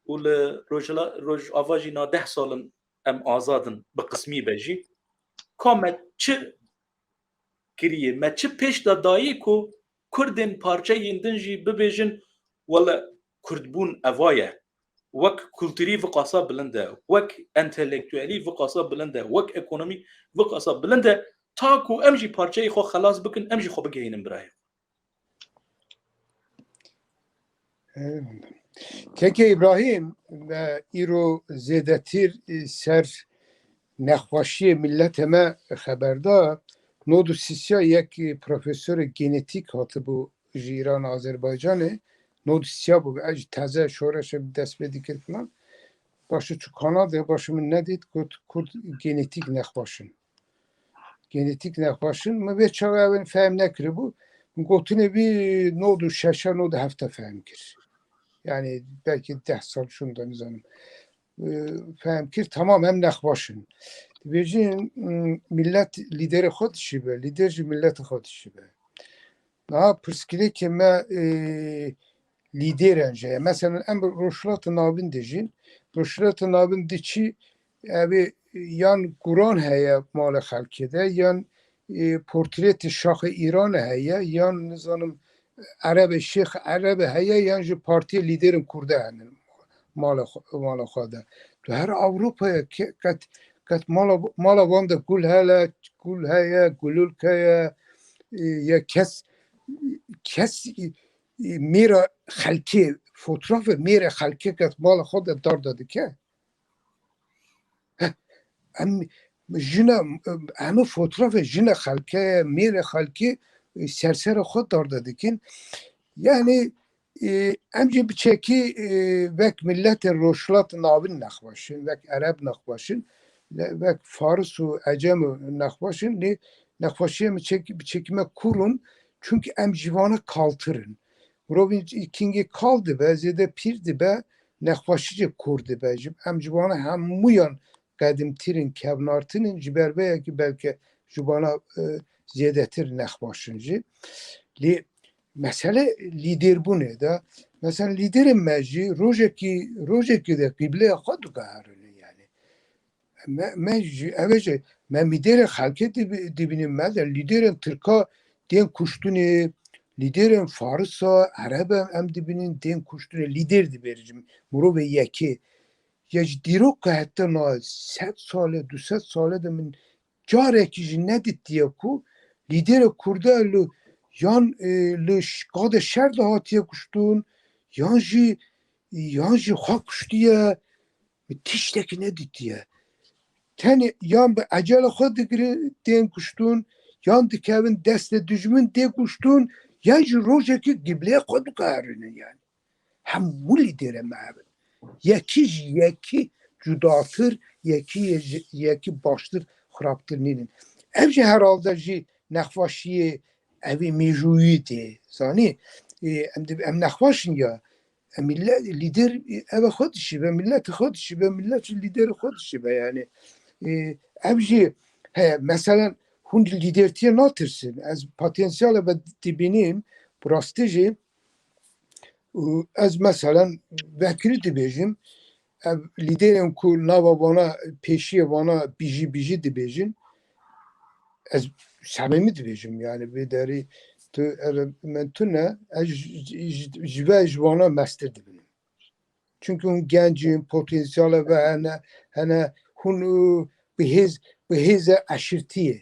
û li Rojava jî na 10 salin em azadin bi qismî be jî ka me çi kiriye me çi pêş da dayê ku Kurdên parçeyên din jî bibêjin wele Kurdbûn eva ye wek kulturî viqasa bilind e wek entelektûelî viqasa bilind e wek ekonomî viqasa bilind e ta ku em jî parçeyê xwe xelas bikin em jî xwe bigihînin birayê Keke İbrahim ve îro zêdetir ser nexweşiyê milletê me xeberda nod û sîsya yekî profesörê genetîk hatibû ji Îran Azerbaycanê nod û sîsya bû ji teze şoreşe bi dest pê dikir filan başa çû Kanadê başa min nedît got Kurd genetîk nexweşin genetîk nexweşin me vê çawa ew fehm nekiribû gotinê wî nod û şeşe nod û hefte fehm kir yani belki 10 sal şunda nizanim fehm kir tamam em nexweşin dibêjin millet lîderê xwe dişibe lîder ji milletê xwe dişibe niha pirsgirêkê me lîderan je mesela em rojhilatê navîn de jîn rojhilatê navîn diçî evê yan guran heye mala xelkê de yan portretê şaxê Îranê heye yan nizanim Erebê Şêx Erebê heye yan ji partiyê lîderên Kurd henin mala xwe de tu her Ewropayê qet mala wan de gul hele gul heye gulûlk heye ya kes mêra xelkê fotoğrafê mêra xelkê qet mala xwe de dar da dike em jina hemû fotoğrafê jina xelkê mêra xelkê sersera xwe dar da dikin yani em jî biçekî vek milletê rojhilat navîn nexweşin vek Ereb nexweşin vek Faris û Ecem nexweşin lê nexweşiyê biçekî me kurun çünkü em ji wan kaltirin mirovên kingê kal dibe zêde pîr dibe nexweşî jê Kurd dibe em ji wan hemûyan qedimtirîn kevnartinin ji ber vê yekî belki ji wan zêdetir nexweşin jî lê mesele lîderbûnê de mesela lîderên me jî rojekê de qîbleya xwe diguherîne yani me jî ev e jî me lîderê xelkê dibînim me de lîderên Tirka tên kuştunê lîderên Farisa Ereb em dibînin tên kuştunê lîder dibêjim mirovê yekê ya ji dîroka heta na 100 sale 200 sale de min carekî jî nedîtiye ku lîderê Kurda li yan li qada şer de hatiye kuştun yan jî xwe kuştiye tiştekî nedîtiye tenê yan bi ecela xwe digire tên kuştun yan dikevin destê dijmin tê kuştun yan ji rojekî qîbleya xwe diguherîne yani hemû lîderê me hebin yekî ji yekî cudatir yekî baştir xirabtir nînin ev jî herhalde jî nexweşiyê evî mêjûyî tê zanî em nexweşin ya millet lîder ev xwe dişibe milletê xwe dişibe millet jî lîderê xwe dişibe yani ev jî heye mesela hûn lîdertiye natirsin ez potansiyala ve dibînim bi rastî jî ez mesela vekirî dibêjim ev lîderên ku nava wana pêşiye wana bijî dibêjin ez samîmî dibêjim yani vê derî tu min tune ez ji ve ji wana mestir dibinim çünkü hûn gencîn potansiyala ve hene hûn بهیز اشرتیه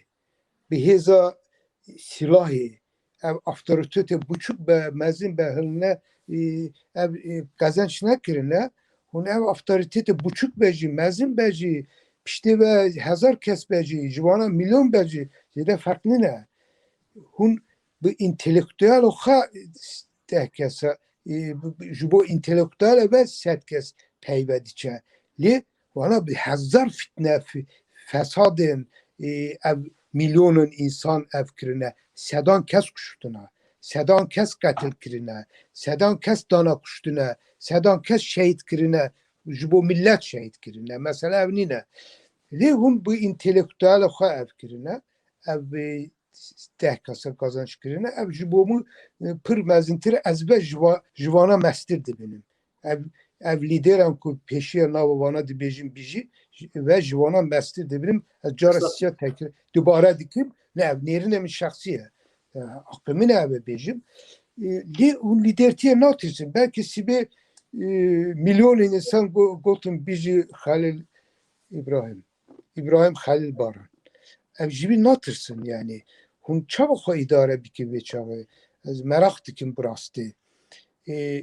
بهیز سلاحی ev avtoritete buçuk be mezin be hılne ev kazanç nekirine hun ev avtoritete buçuk beci mezin beci pişti ve hazar kes beci jivana milyon beci zede farklı ne hun bu intelektüel oha tehkese jibo intelektüel ve setkes peyvediçe li vana bir hazar fitne fesadın ev milyonun insan ev kirine sedan kes kuştuna, sedan kes katil kirine, sedan kes dana kuştuna, sedan kes şehit kirine, bu millet şehit kirine. Mesela ev nine? Lehun bu intelektüel oha ev kirine, ev tehkası kazanç kirine, ev bu mu pır mezintir ezbe jivana mestirdi benim. Ev lideran ku peşiye navavana dibejim biji ve jivana mestirdi benim. Carasya tekrar dubara dikim. Ne nerine mi şahsiye aklımı ne abi bejim lidertiye natırsın belki sibe milyon insan gotun biji Halil İbrahim Halil Baran ev jibi natırsın yani hun çabuk idare biki ve çağı az merak dikim burastı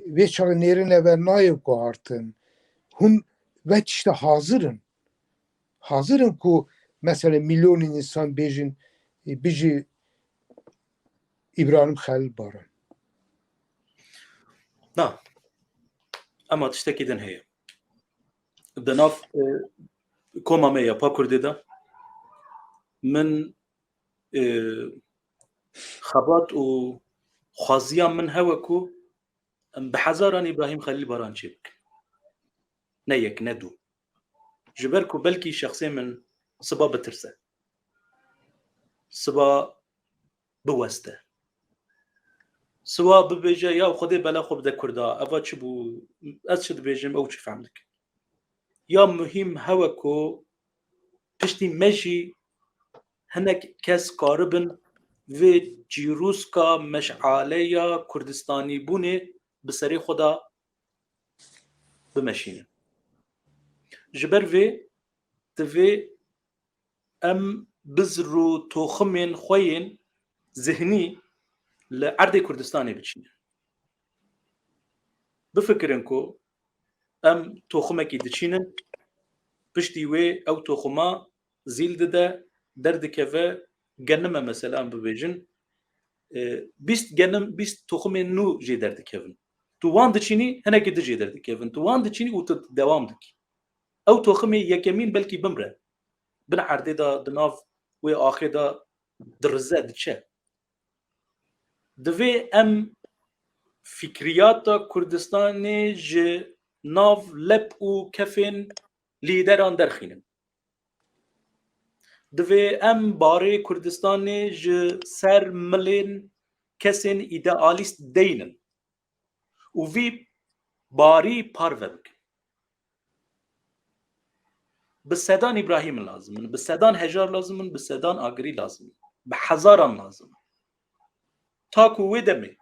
ve çağı nerine ve nayıp kohartın hun ve işte hazırın ku mesela milyon insan bejin biji İbrahim Halil Baran. Na, ama tiştekî din heye. Di nav koma me ya Pakurdê de min xebat û xwaziya min hewe ku bi hezaran İbrahim Halil Baran çê bikim. Ne yek ne du. Ji ber ku belkî şexsê min siba bitirse. Siba biweste. Siwa bibêje ya Xwedê bela xwe bide Kurda eva çi bû ez çi dibêjim ew çi fehm dikim. Ya muhîm hewe ku piştî me jî hinek kes karibin vê çîrûska meşaleya Kurdistanî bûnê bi serê xwe de bimeşînin. Ji ber vê divê em bizr û toximên xwe yên zihnî li erdê Kurdistanê biçînin. Bifikirin ku em toximekî diçînin piştî wê ew toxima zîl dide derdikeve genime mesela em bibêjin 20 genim 20 toximên nû jê derdikevin. Tu wan diçînî hinekî di jê derdikevin. Tu wan diçînî û tu dewam dikî. Ew toximê yekemîn belkî bimre. Bin erdê de di nav wê axê de dirize diçe. Divê em fikriyata Kurdistanê ji nav lep û kefên lîderan derxînin. Divê em barê Kurdistanê ji ser milên kesên îdealîst deynin û vî barî parve bikin. Bi sedan İbrahîm lazım in, bi sedan hejar lazım in, bi sedan agirî lazım in, bi hezaran lazım in. Ta ku wê demê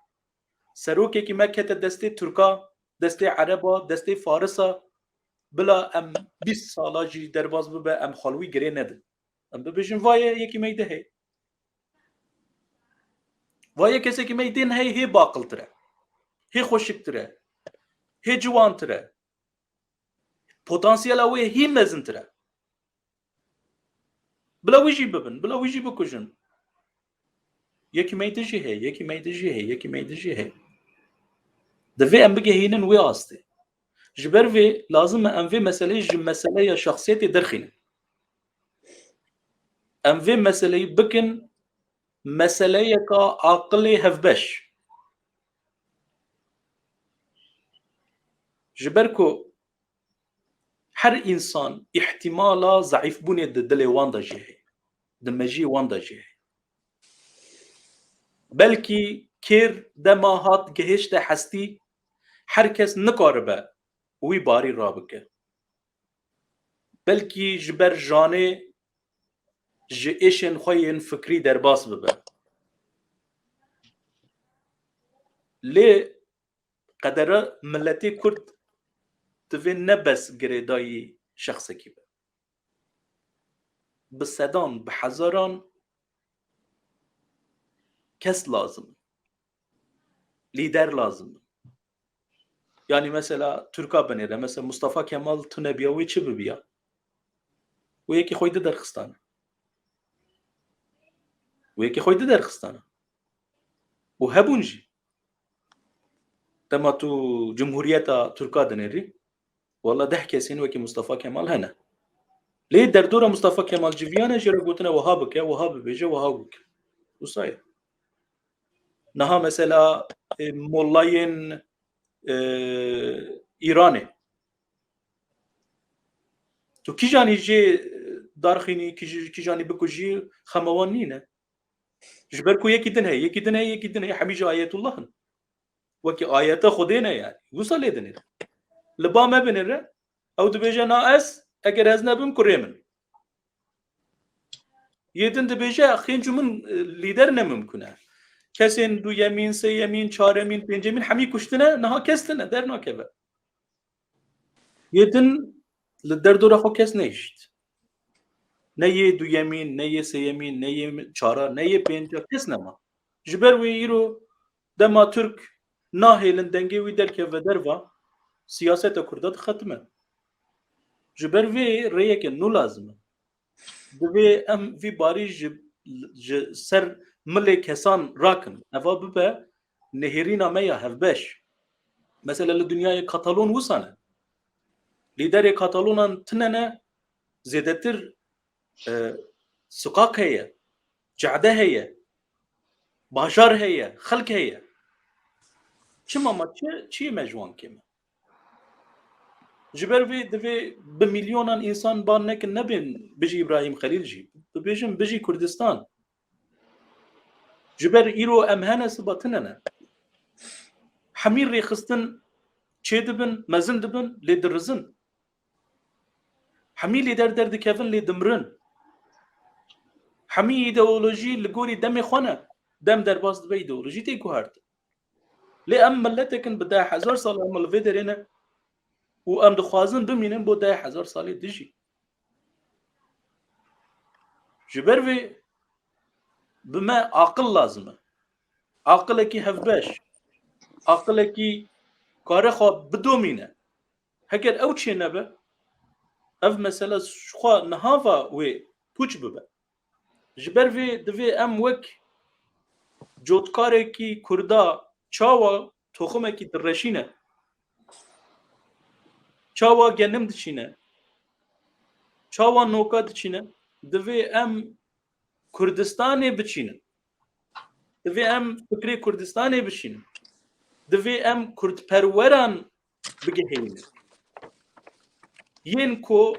serokekî me kete destê Türka, destê Ereba, destê Farisa bila em 20 sala jî derbas bibe em xalwî girê nedin. Em bibêjin vaye yekî me de hey. Vaye kesekî me din hey hê baqiltir e, hê xweşiktir e, hê ciwantir e. Potansiyela wê hî mezintir e. Bila wî jî bibin, bila wî jî bikujin. Yekî me de jî hey, yekî me de jî hey, yekî me de jî hey. Divê em bigihînin wê astê. Ji ber vê lazim e em vê meseleyê ji meseleya şexsiyetê derxînin. Em vê meseleyê bikin meseleyeka aqilê hevbeş. Ji ber ku her insan ihtimala zayıfbûnê di dilê wan de jî heye. Di mejiyê wan de jî heye. Belkî kêr dema hat gihîşte hestî herkes nikaribe wî barî rabike. Belkî ji ber janê ji êşên xwe yên fikrî derbas bibe. Lê qedera milletê Kurd divê ne bes girêdayî şexsekî be. bi sedan bi hezaran kes lazım. Lider lazım. Yani mesela Türk'a benere, mesela Mustafa Kemal Tünebiya ve çi bibiya. Ve yeki koydu Derkıstan'a. Ve yeki koydu Derkıstan'a. Bu hebunji. Tema tu Cumhuriyeta Türk'a deneri. Valla deh kesin ve ki Mustafa Kemal hene. Lê derdora Mustafa Kemal civiyane jê re gotine wiha bike, wiha bibêje, wiha bike. Wisa ye. Niha mesela mollayên İranê. Tu kîjanî jê darxînî, kîjanî bikujî xemewan nîne. Ji ber ku yekî din heye, yekî din heye, yekî din heye, hemî jî ayetullahın. Wekî ayeta Xwedê ne yani. Wisa lê dinêre. Li ba me binêre, ew dibêje na ez, eger ez nebim kurê min. Yedin dibêje xênc min lîder ne mümkün e. Kesên du yemîn, sê yemîn, çar yemîn, pênc yemîn hemî kuştine, niha kes tune, dernakeve. Yedin li derdora xwe kes nehîşt. Ne yê du yemîn, ne yê sê yemîn, ne yê çara, ne yê pênca, kes nema. Ji ber wê îro dema Türk nahêlin dengê wî derkeve derva, siyaseta Kurda dixetime. Ji ber vê rêyeke nû lazim e. Divê em vî barî ji ser milê kesan rakin. Eva bibe nehêrîna me ya hevbeş. Mesela li dünyayê Katalon wisa ne? Lîderê Katalonan tune ne? Zêdetir sokak heye, cehde heye, bajar heye, xelk heye. Çima ma çi me ji wan kêm e? Ji ber vê divê bi milyonan însan ban nekin nebên bijî İbrahim Xelîl jî. Bibêjin bijî Kurdistan. Ji ber îro em hene siba tune ne? Hemî rêxistin çê dibin, mezin dibin, lê dirizin. Hemî lêder derdikevin lê dimirin. Hemî îdeolojî li gorî demê xwe ne. Dem derbas dibe îdeolojî tê guhardin. Lê em milletekin bi 10,000 sal em li vê derê ne û em dixwazin bimînin bo 10,000 salê dijî. Ji ber vê bi me aqil lazim e. Aqilekî hevbeş. Aqilekî kare xwe bidomîne. Heger ew çê nebe, ev mesela xwe nihava wê pûç bibe. Ji ber vê divê em wek cotkarekî Kurda çawa toxumekî direşîne, çawa genim diçîne, çawa noka diçîne, divê em Kurdistanê biçînin. Divê em fikrê Kurdistanê bişînin. Divê em Kurdperweran bigihînin. Yên ku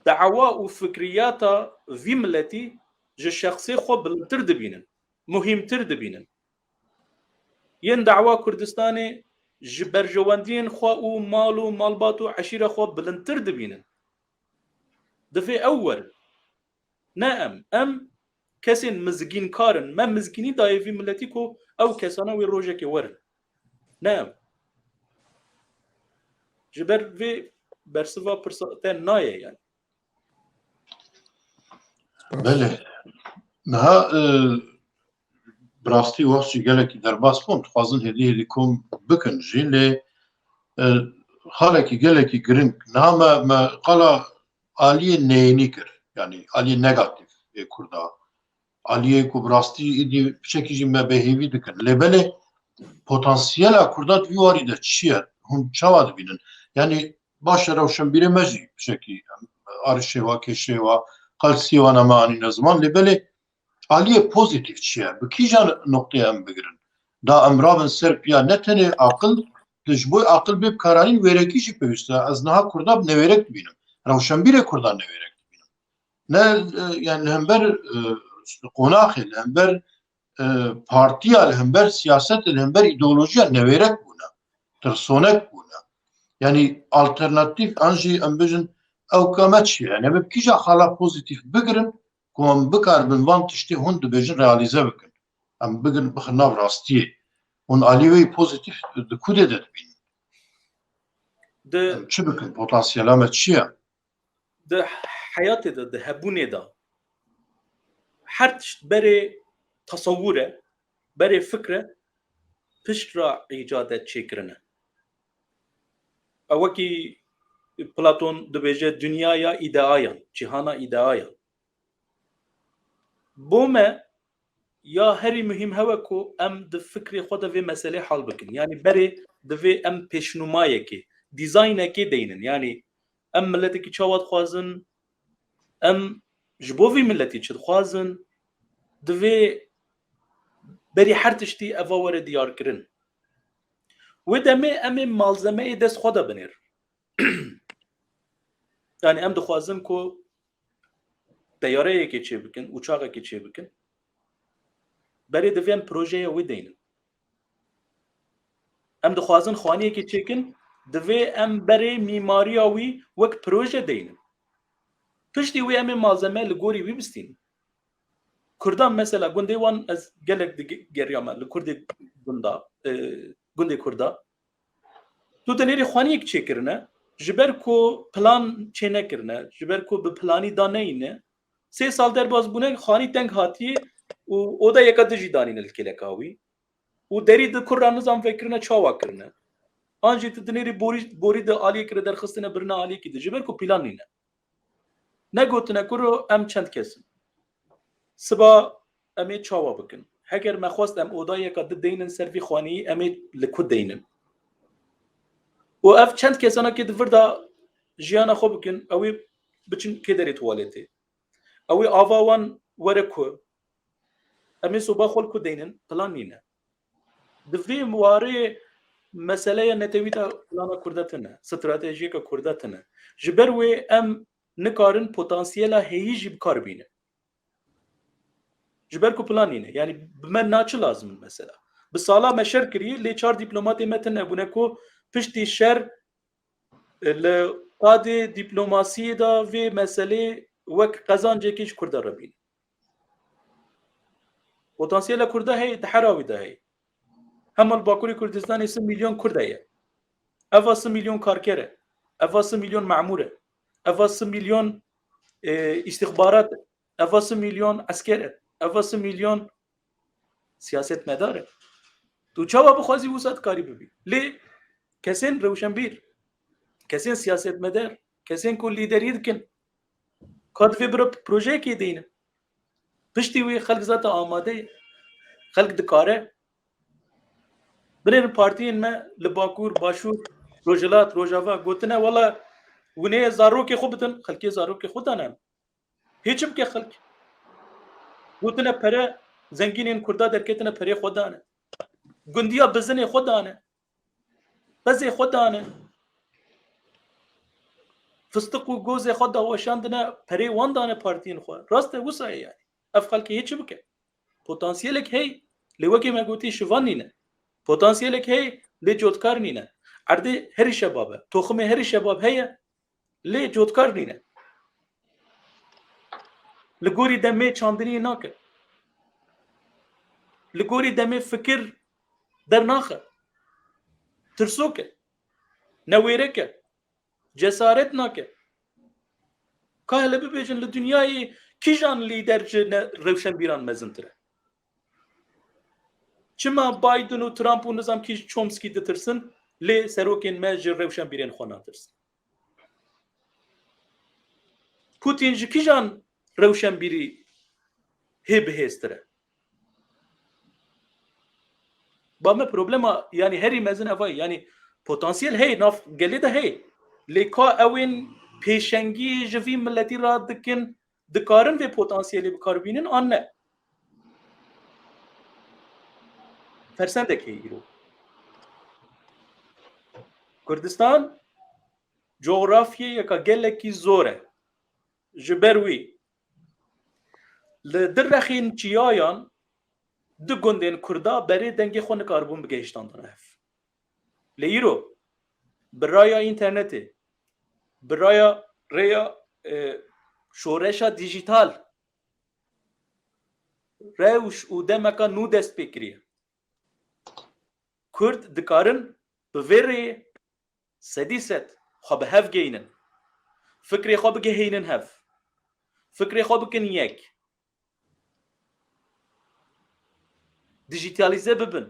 da'wa û fikriyata vî milletî ji şexsê xwe bilindtir dibînin, muhîmtir dibînin. Yên da'wa Kurdistanê ji berjewendiyên xwe û mal û malbat û eşîra xwe bilindtir dibînin. Divê ew werin. Ne em. Em kesên mizgînkarin. Me mizgînî daye vî milletî ku ew kesana wê rojekê werin. Ne em. Ji ber vê bersiva pirsa naye yani. Belê. Niha birastî wextî gelekî derbas bûn, dixwazin hêdî kom bikin jî lê halekî gelekî giring. Niha me qala aliyê neyînî kir. Yani aliyê negatif ê Kurda. Aliyê ku birastî êdî piçekî jî me bêhêvî dikin. Lê belê potansiyela Kurda vî warî de çi ye? Hûn çawa dibînin? Yani baş e rewşenbîrê me jî piçekî arişê wa, kêşê wa, qelsî wan em anîne ziman. Lê belê aliyê pozitif çi ye? Bi kîjan nokteyê em bigirin? Da em rabin ser piya ne tenê aqil, ji bo aqil bê bikaranîn wêrekî jî pêwîst e. Ez niha Kurda newêrek dibînim. Rewşenbîrê Kurda newêrek dibînim. Ne yani hember qonaxê, li hember partiya, li hember siyasetê, li hember îdeolojiya newêrek bûne. Tirsonek bûne. Yani alternatif an jî em bijin ew kame çi ye? Yani bi kîja xala pozitif bigirin ku em bikarbin van tiştê hûn dibêjin realîze bikin. Em bigin bixin nav rastiyê. Hûn aliyê wê pozitif di kudê de dibînin. Çi bikin? Potansiyela me çi ye? Di حياتي ده هبوني ده حرتش بري تصوره بري فكرة پشترا ایجادت چیکرنه اوکی پلاتون دبیجه دنیایا ایدئایا جهانا ایدئایا بومه یا هری مهم هوا کو ام د فکری خود و مسئله حل بکن یعنی بری دوی ام پیشنمایه کی دیزاینه کی دینن یعنی ام ملتی کی چاوات خوازن ام جبوی ملتی چد خوازن دوی بری حرتشتی اواور دیار کرن و دمه ام مالزمه دست خدا بنیر yani em dixwazin ku teyareyekê çê bikin uçaxekê çê bikin berê divê projeyê wê deynin em dixwazin xaniyekê çêkin divê em berê mîmariya wî wek proje deynin piştî wê em ê malzeme li gorî wî bistînin Kurdan mesela gundê wan ez gelek digeriyame li Kurdê gunda gundê Kurda tu tenêrî xaniyek çêkirine ji ber ku plan çê nekirine ji ber ku bi planî da neyîne 3 sal derbas bûne xanî teng hatiye û o da yeka dijî danîne li kêleka wî û derî di Kurra nizam vekirine çawa kirine an jî tu dinêrî borî di aliyekê derxistine birine aliyekî de ji ber ku plan nîne negotine kuro em çend kesin siba em ê çawa bikin heger me xwast em odayeka di deynin ser vî xanîyî em ê li ku deynin و اف چند کسانا که دفردا جیانا خو بکن اوی بچن کدری توالتی اوی آواوان ورکو امی صبح خل کو دینن پلان نینه دفری مواری مسئله نتویتا پلانا کردتنه استراتژیک کردتنه جبر و ام نکارن پتانسیلا هیچ بکار بینه جبر کو پلان نینه یعنی من ناچ لازم مثلا به سالا مشر کری لی 4 دیپلماتی متن ابونه کو پشتی شر لقاده دیپلماسی دا و مسئله وک قزانجه کش کرده را بین پتانسیل کرده هی دحراوی ده هی هم الباکوری کردستان 3 میلیون کرده هی افا 3 میلیون کارکره افا 3 میلیون معموره افا 3 میلیون استخبارات افا 3 میلیون عسکره افا 3 میلیون سیاست مداره تو چاوا بخوازی وسط کاری ببین لی کسین روشنبیر کسین سیاست مدار کسین کو لیدری دکن کاد وی بر پروژه کی دینه پشتی وی خلق ذات آماده خلق دکاره برین پارتین ما لباکور باشور روجلات روجاوا گوتنه والا ونه زارو کی خوبتن خلقی زارو کی خودانم هیچم کی خلق گوتنه پره زنگینین کردا درکتنه پره خودانه گندیا بزنه خودانه بزی خودانه فستق و گوز خود وشاندنه پری واندانه پارتین خو راست وسای یعنی افقل که هیچ بکه پتانسیلک هی لوکی مگوتی شوانینه پتانسیلک هی لی جوتکار نینه ارده هر شبابه تخم هر شباب هی لی جوتکار نینه لگوری دمه چاندنی ناکه لگوری دمه فکر در ناخه ترسوکه نویرکه cesaret nake kahle bibêjin li dunyayê kîjan lîder ji rewşenbîran mezintire çima Biden û Trump û nizam kîj Chomsky ditirsin lê serokên me ji rewşenbîrên xwe natirsin Putin ji kîjan rewşenbîrî hê bihêztire bame problema yani herî mezin evayî yani potansiyel hey naf gelê de hey لکا اوین پیشنگی جوی ملتی را دکن دکارن و پتانسیلی بکار بینن آن نه فرسنده که ایرو کردستان جغرافیه یکا گلکی زوره جبروی لدر رخین چیایان دو گندین کردا بری دنگی خون کاربون بگهشتان دانه هف لیرو برای اینترنتی برای ریا شورش دیجیتال روش و دمکا نو دست بکریه کرد دکارن بوری سدیست خواب هف گینن فکری خواب گهینن هف فکری خو بکن یک دیجیتالیزه ببن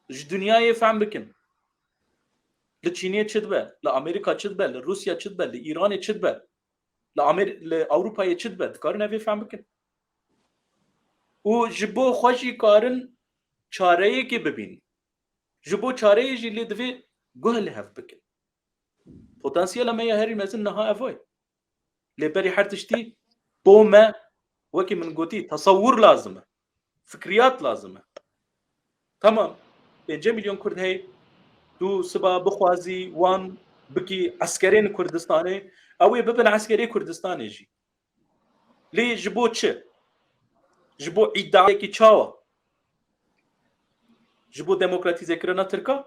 ji dünyayê fehm bikin li Çînê çi dibe li Amerîka çi dibe li Rusya çi dibe li İranê çi dibe li Ewropayê çi dibe dikarin evê fehm bikin û ji bo xwe jî karin çareyekê bibînin ji bo çareyê jî lê divê guh li hev bikin potansiyela me ya herî mezin niha ev e lêberî her tiştî bo me wekî min gotî tesewwur lazim e fikriyat lazim e tamam 5 milyon Kurd heye تو سبا بخوازی وان بکی عسکرین کردستانی اوی ببن عسکری کردستانی جی لی جبو چه جبو ادعای کی چاوا جبو دموکراتیزه کرنا ترکا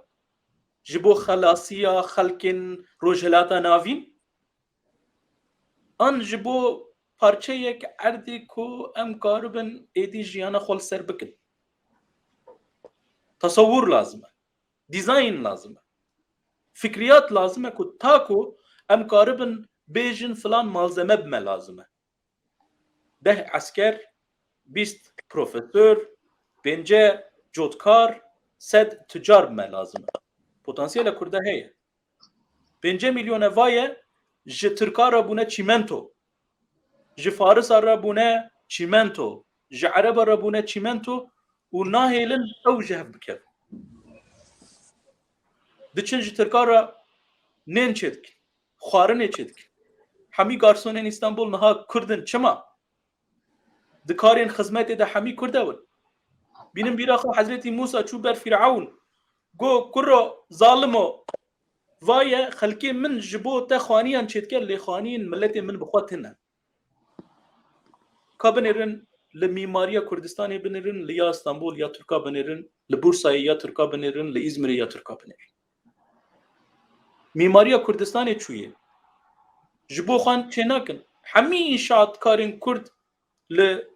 جبو خلاصیا خلکن روجلاتا ناوین ان جبو پارچه یک اردی کو ام کاربن ایدی جیانا خول سر بکن تصور لازمه دیزاین لازمه فکریات لازمه که تاکو ام کاربن بیجن فلان malzeme بمه لازمه 10 asker 20 profesör 5 جوتکار 100 tüccar بمه لازمه potansiyel kurda heye 5 milyon evaya ji Türkara bune çimento ji Farisa ra bune çimento ji Araba ra bune çimento u nahelin ew jev bikev diçin ji Türkara nên çedik xwarinê çedik hemî garsonên İstanbul niha Kurdin çima dikarên xizmetê de hemî Kurd ewin bînin bîraxa Hezretî Musa çû ber Fir'awn go kuro zalimo vaye xelkê min ji bo te xwaniyan çêdike lê xwaniyên milletê min bi xwe tune ka binêrin li mîmariya Kurdistanê binêrin li ya İstanbul ya Türka binêrin li Bursayê ya Türka binêrin li İzmirê ya Türka binêrin mîmariya Kurdistanê çûye ji bo xwan çê nakin hemî înşaatkarên Kurd li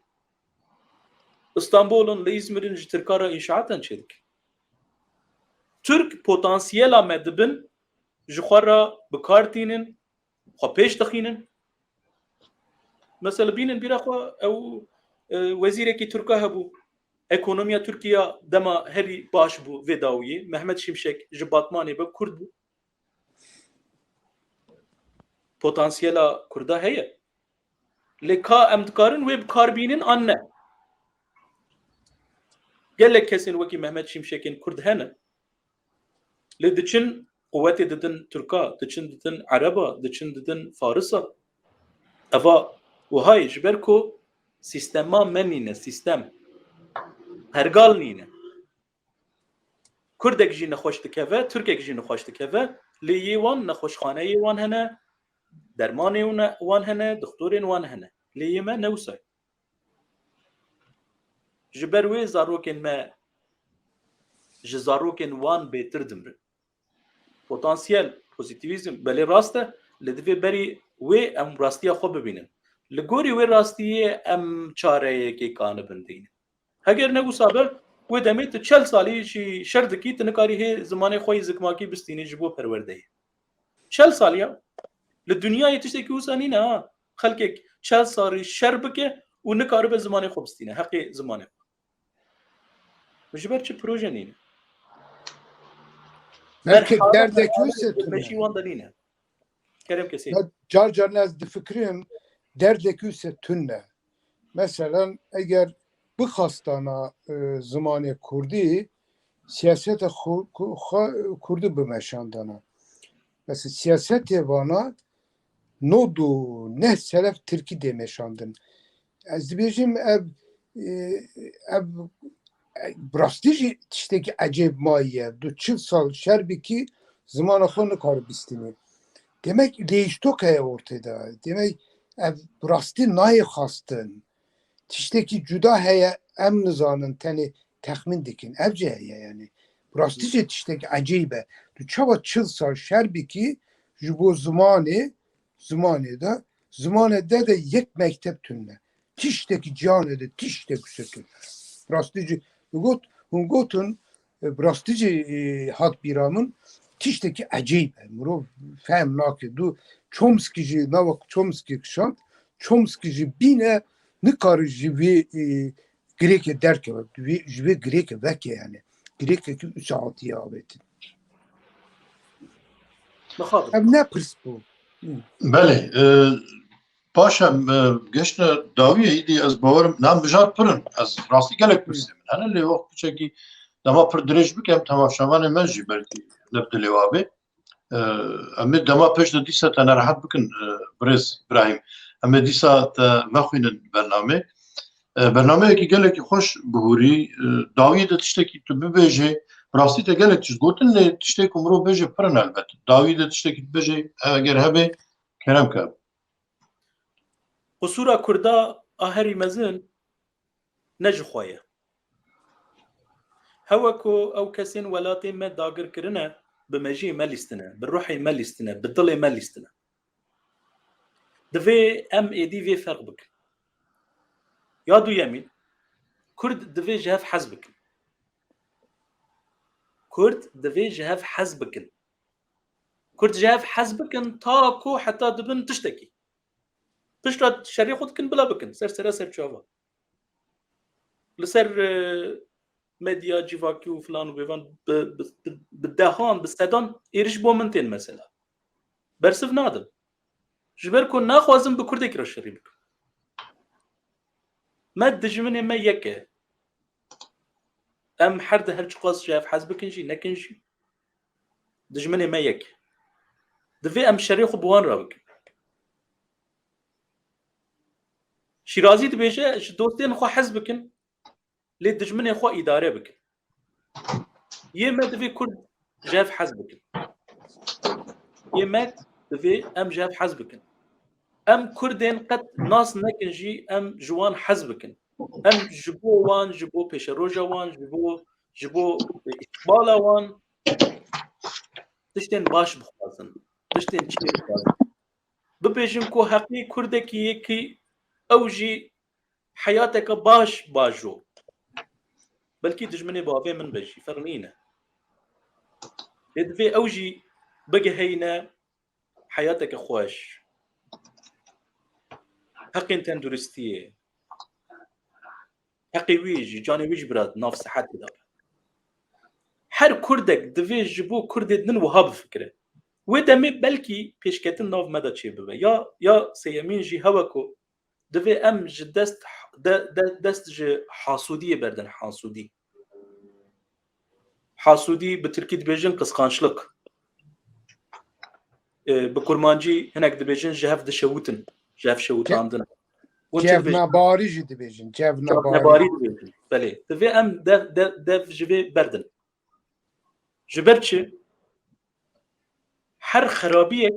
İstanbul'un li İzmir'in ji Türkara înşaatan çêdik Türk potansiyela me dibin ji xwe ra bikartînin xwe pêş dixînin mesela bînin bîra xwe ew wezîrekî Türka hebû ekonomiya Tirkiya dema herî baş bû vê dawiyê Mehmet Şimşek ji Batmanê be Kurd bû potansiyela Kurda heye lê ka em dikarin wê bikarbînin an ne gelek kesên wekî Mehmet Şimşekên Kurd hene lê diçin quvwetê didin Türka diçin didin Araba diçin didin Farisa eva wahayê ji ber ku sîstema me nîne sîstem hergal nîne Kurdek jî nexweş dikeve Türkek jî nexweş dikeve lê yê wan nexweşxaneyê wan hene dermanê wan hene doktorên wan hene lê yê me ne wisa ji ber wê zarokên me ji zarokên wan bêtir dimrin potansiyel pozitivîzm belê rast e li divê berî wê em rastiya xwe bibînin li gorî wê rastiyê em çareyekê kanibin dînin heger ne wisa ber wê demê tu 40 salî jî şer dikî tu nikarî hê zimanê xwe yî zikmakî bistînî ji bo perwerdeyê 40 sal ya li dünyayê tiştekî wisa nîne ha xelkek 40 salî şer bike û nikaribe zimanê xwe bistîne heqê zimanê xwe ji ber çi proje nîne belki derdeki meşî wan de nîne kerem kesê car car ez difikirim derdeki tünne mesela eğer bu hastana zamanı Kurdi siyasete Kurdi bimeşandana mesela siyasete bana nodu ne selef Türkiye demeşandın ez dibêjim ev brastici tiştekî ecêb maye du 40 sal şerbikî zimana xwe nikare bistînî demek lêjtok heye ortada demek ev rastî nayê xastin tiştekî cuda heye em nizanin tenê texmin dikin ev jî heye yani rastî jî tiştekî ecêb e du çawa 40 sal şerbikî ji bo zimanê de yek mektep tune tiştekî ciyanê de tiştekî tune rastî jî hûn gotin rastî jî hat bîramın tiştekî ecêb e mirov fehm nake du Chomsky jî nava Chomsky kişand Chomsky ji bîne nikare ji vê girêkê derkeve ji vê girêkê veke yani girêkekî 3 saetiye avêtin. مخاطر Ev ne pirs bû. بله پاشا گشت داویه ایدی از باورم نام بجار پرن از راستی گلک پرسیم انا لی وقت بچکی دما پر درج بکم تماشاوان من جی بلکی نبد لیوابه اما دما پیش دیسا تا نراحت بکن برز ابراهیم اما دیسا تا مخوینن برنامه کی گلک خوش بهوری داویه ده تشتکی تو ببیجه راستی تا گلک چیز گوتن لی تشتکی مرو بیجه پرن البته داویه ده تشتکی بیجه اگر هبه کرم که قصورا كردا آهري مزن نجخوية هوكو أو كسين ولاتي ما داقر كرنا بمجي ماليستنا بالروحي ماليستنا بالضلي ماليستنا دفي ام اي دي في فرق بك يادو يمين كرد دفي جهاف حزبك كرد دفي جهاف حزبك كرد جهاف حزبك تاكو حتى دبن تشتكي تشرد شريك خودكن بلا بكن سر تشوفا لسر ميديا جيفاكي وفلان وبيفان بالدهان بالسدان ايرش بومنتين مثلا برسف نادم جبركو ناخوازم بكردك رشري بك ما دجمني ما يكه ام حرد هرج قاس شاف حسبك نجي نكنجي دجمني ما يكه دفي ام شريخ بوان رابك شيرازي دبيجه دوستين خو حزبكن لي دجمني خو اداره بك يما دفي كرد جاف حزبكن يما دفي ام جاف حزبكن ام كردين قد ناس نكنجي ام جوان حزبكن ام جبو وان جبو بيشروجا وان جبو اقبالا وان تشتين باش بخوازن تشتين چي بخوازن ببيجن كو حقي كردكي يكي اوجي حياتك باش باجو بلكي دجمني بافي من بجي فرنينا يدفي اوجي بقى هينا حياتك خوش حقي تندرستيه حقي ويجي جاني ويجي براد ناف صحات كذا هر كردك دفي جبو كردد نن وهاب فكره ودمي بلكي بيشكتن ناف مدى تشي ببا يا سيمين جي هواكو دفي ام جدست دست جي حاسودية بردن حاسودي بتركي دبيجن قسقانشلك بكرمانجي هناك دبيجن جهف دشوتن جهف شوتن عندنا جevnebari jî dibêjin جevnebari dibêjin belê divê em dev ji vê berdin ji ber çi her xerabiyek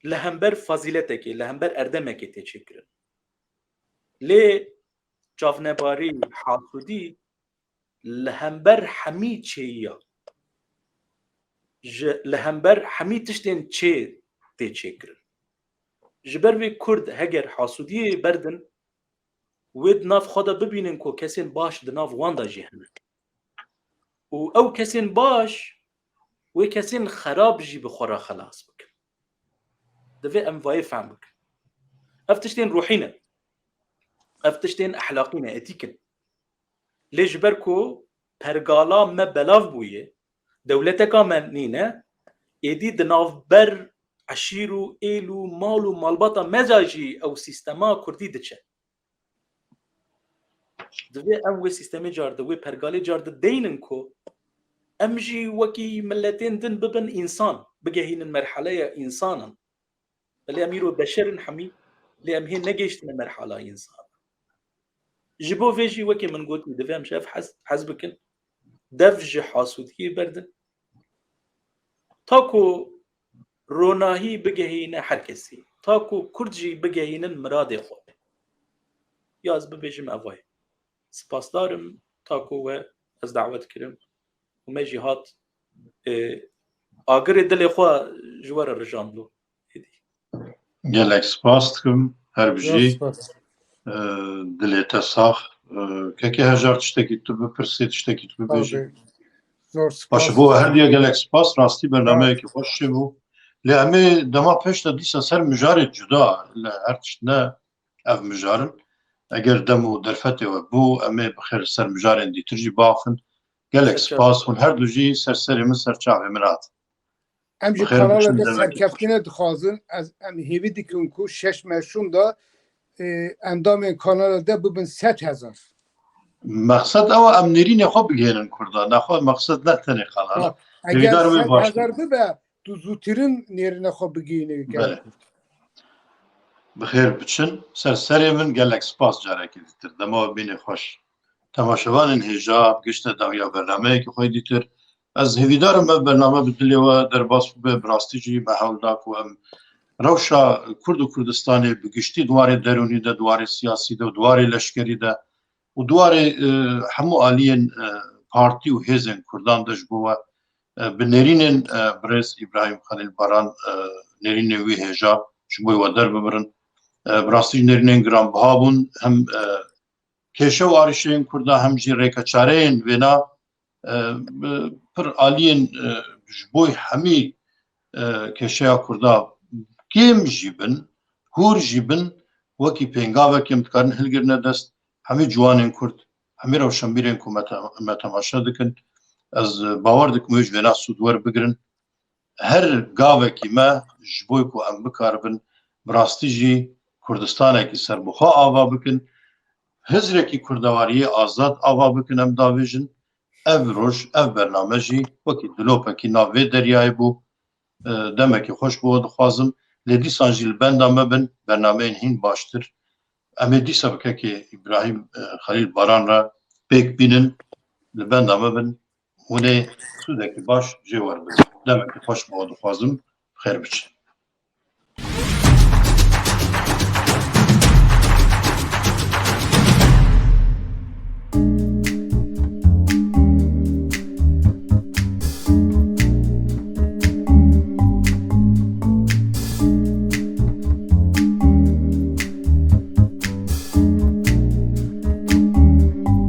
li hember faziletekê li hember erdemekê tê çêkirin lê çavnebarî hasûdî li hember hemî çêya ji li hember hemî tiştên çê tê çêkirin ji ber vê Kurd heger hasûdiyê berdin wê di nav xwe de bibînin ku kesên baş di nav wan de jî hene û ew kesên baş wê kesên xerab jî bi xwe re xelas bikin divê em vayê fehm bikin ev tiştên ruhî ne ev tiştên ehlaqî ne etîkin lê ji ber ku pergala me belav bûye dewleteka me nîne êdî di navber eşîr û êl û mal û malbata me jî ew sîstema Kurdî diçe divê em wê sîstemê car di wê pergalê car di deynin ku em jî wekî milletên din bibin însan bigehînin merheleya însanan belê em îro beşerin hemî lê em hê negeştine merhala însan ji bo vê jî wekî min gotî divê em şev hez bikin dev ji hasûdiyê berdin ta ku ronahî bigehîne her kesî ta ku Kurd jî bigehînin miradê xwe ya ez bibêjim ev wayê spasdarim ta ku we ez davet kirim û me jî hat agirê dilê xwe ji we re rijandbû gelek spas dikim her bijî dilê te sax kekê hejar tiştekî tu bipirsî tiştekî tu bibêjî zor baş bo her diye gelek spas rastî bernameyekî xweş çêbû Li em dema peş de dîsa ser mijarê cuda li her tiştine ev mijarin. Eger dem û derfetê we bû em ê bi xêr ser mijarên dîtir jî baxin. Gelek spas hûn her du jî serserê min ser çavê min hat. Em ji kanala de serkeftine dixwazin ez em hêvî dikin ku 6 meşûn da endamên kanala de bibin 100,000. Meqsed ew em nêrînê xwe bigihênin Kurdan. Nexwe meqsed ne tenê kanala. Eger Hêvîdar wê baş 100,000 bibe tu zûtirin nêrine xwe bigihîne. Bele. Bi xêr biçin serserê min gelek spas carekê dîtir. Dema bînê xweş. Temaşevanên hêja gişte dawiya bernameyekî xwe dîtir. Ez hêvîdarim ev bername bi dilê we derbas bibe bi rastî jî me hewl da ku em rewşa Kurd û Kurdistanê bi giştî dwarê derûnî de, dwarê siyasî de, dwarê leşkerî de û dwarê hemû aliyên partî û hêzên Kurdan de ji bo we bi nêrînên Birêz İbrahim Xelîl Baran nêrînên wî hêja ji bo we derbibirin. Bi rastî jî nêrînên giranbiha bûn hem kêşew arîşeyên Kurda hem jî rêkeçareyên wêna pir aliyên ji bo hemî kêşeya Kurda kêm jî bin, hûr jî bin wekî pêngavekê em dikarin hilgirine dest hemî ciwanên Kurd, hemî rewşenbîrên ku me temaşe dikin. Ez bawer dikim wê ji wêna sûd werbigirin. Her gavekî me ji bo ku em bikaribin bi rastî jî Kurdistanekî serbixwe ava bikin. Hizrekî kurdewariyê azad ava bikin em davêjin. Ev roj, ev bername jî wekî dilopekî nav vê deryayê bû. Demekî xweş bi we dixwazim. Lê dîsan jî li benda me bin bernameyên hîn baştir. Em ê dîsa bi kekê İbrahim Xelîl Baran re pêk bînin li benda me bin hûn ê sûdekî baş jê werbigirin. Demekî xweş bi we dixwazim. Xêr biçin.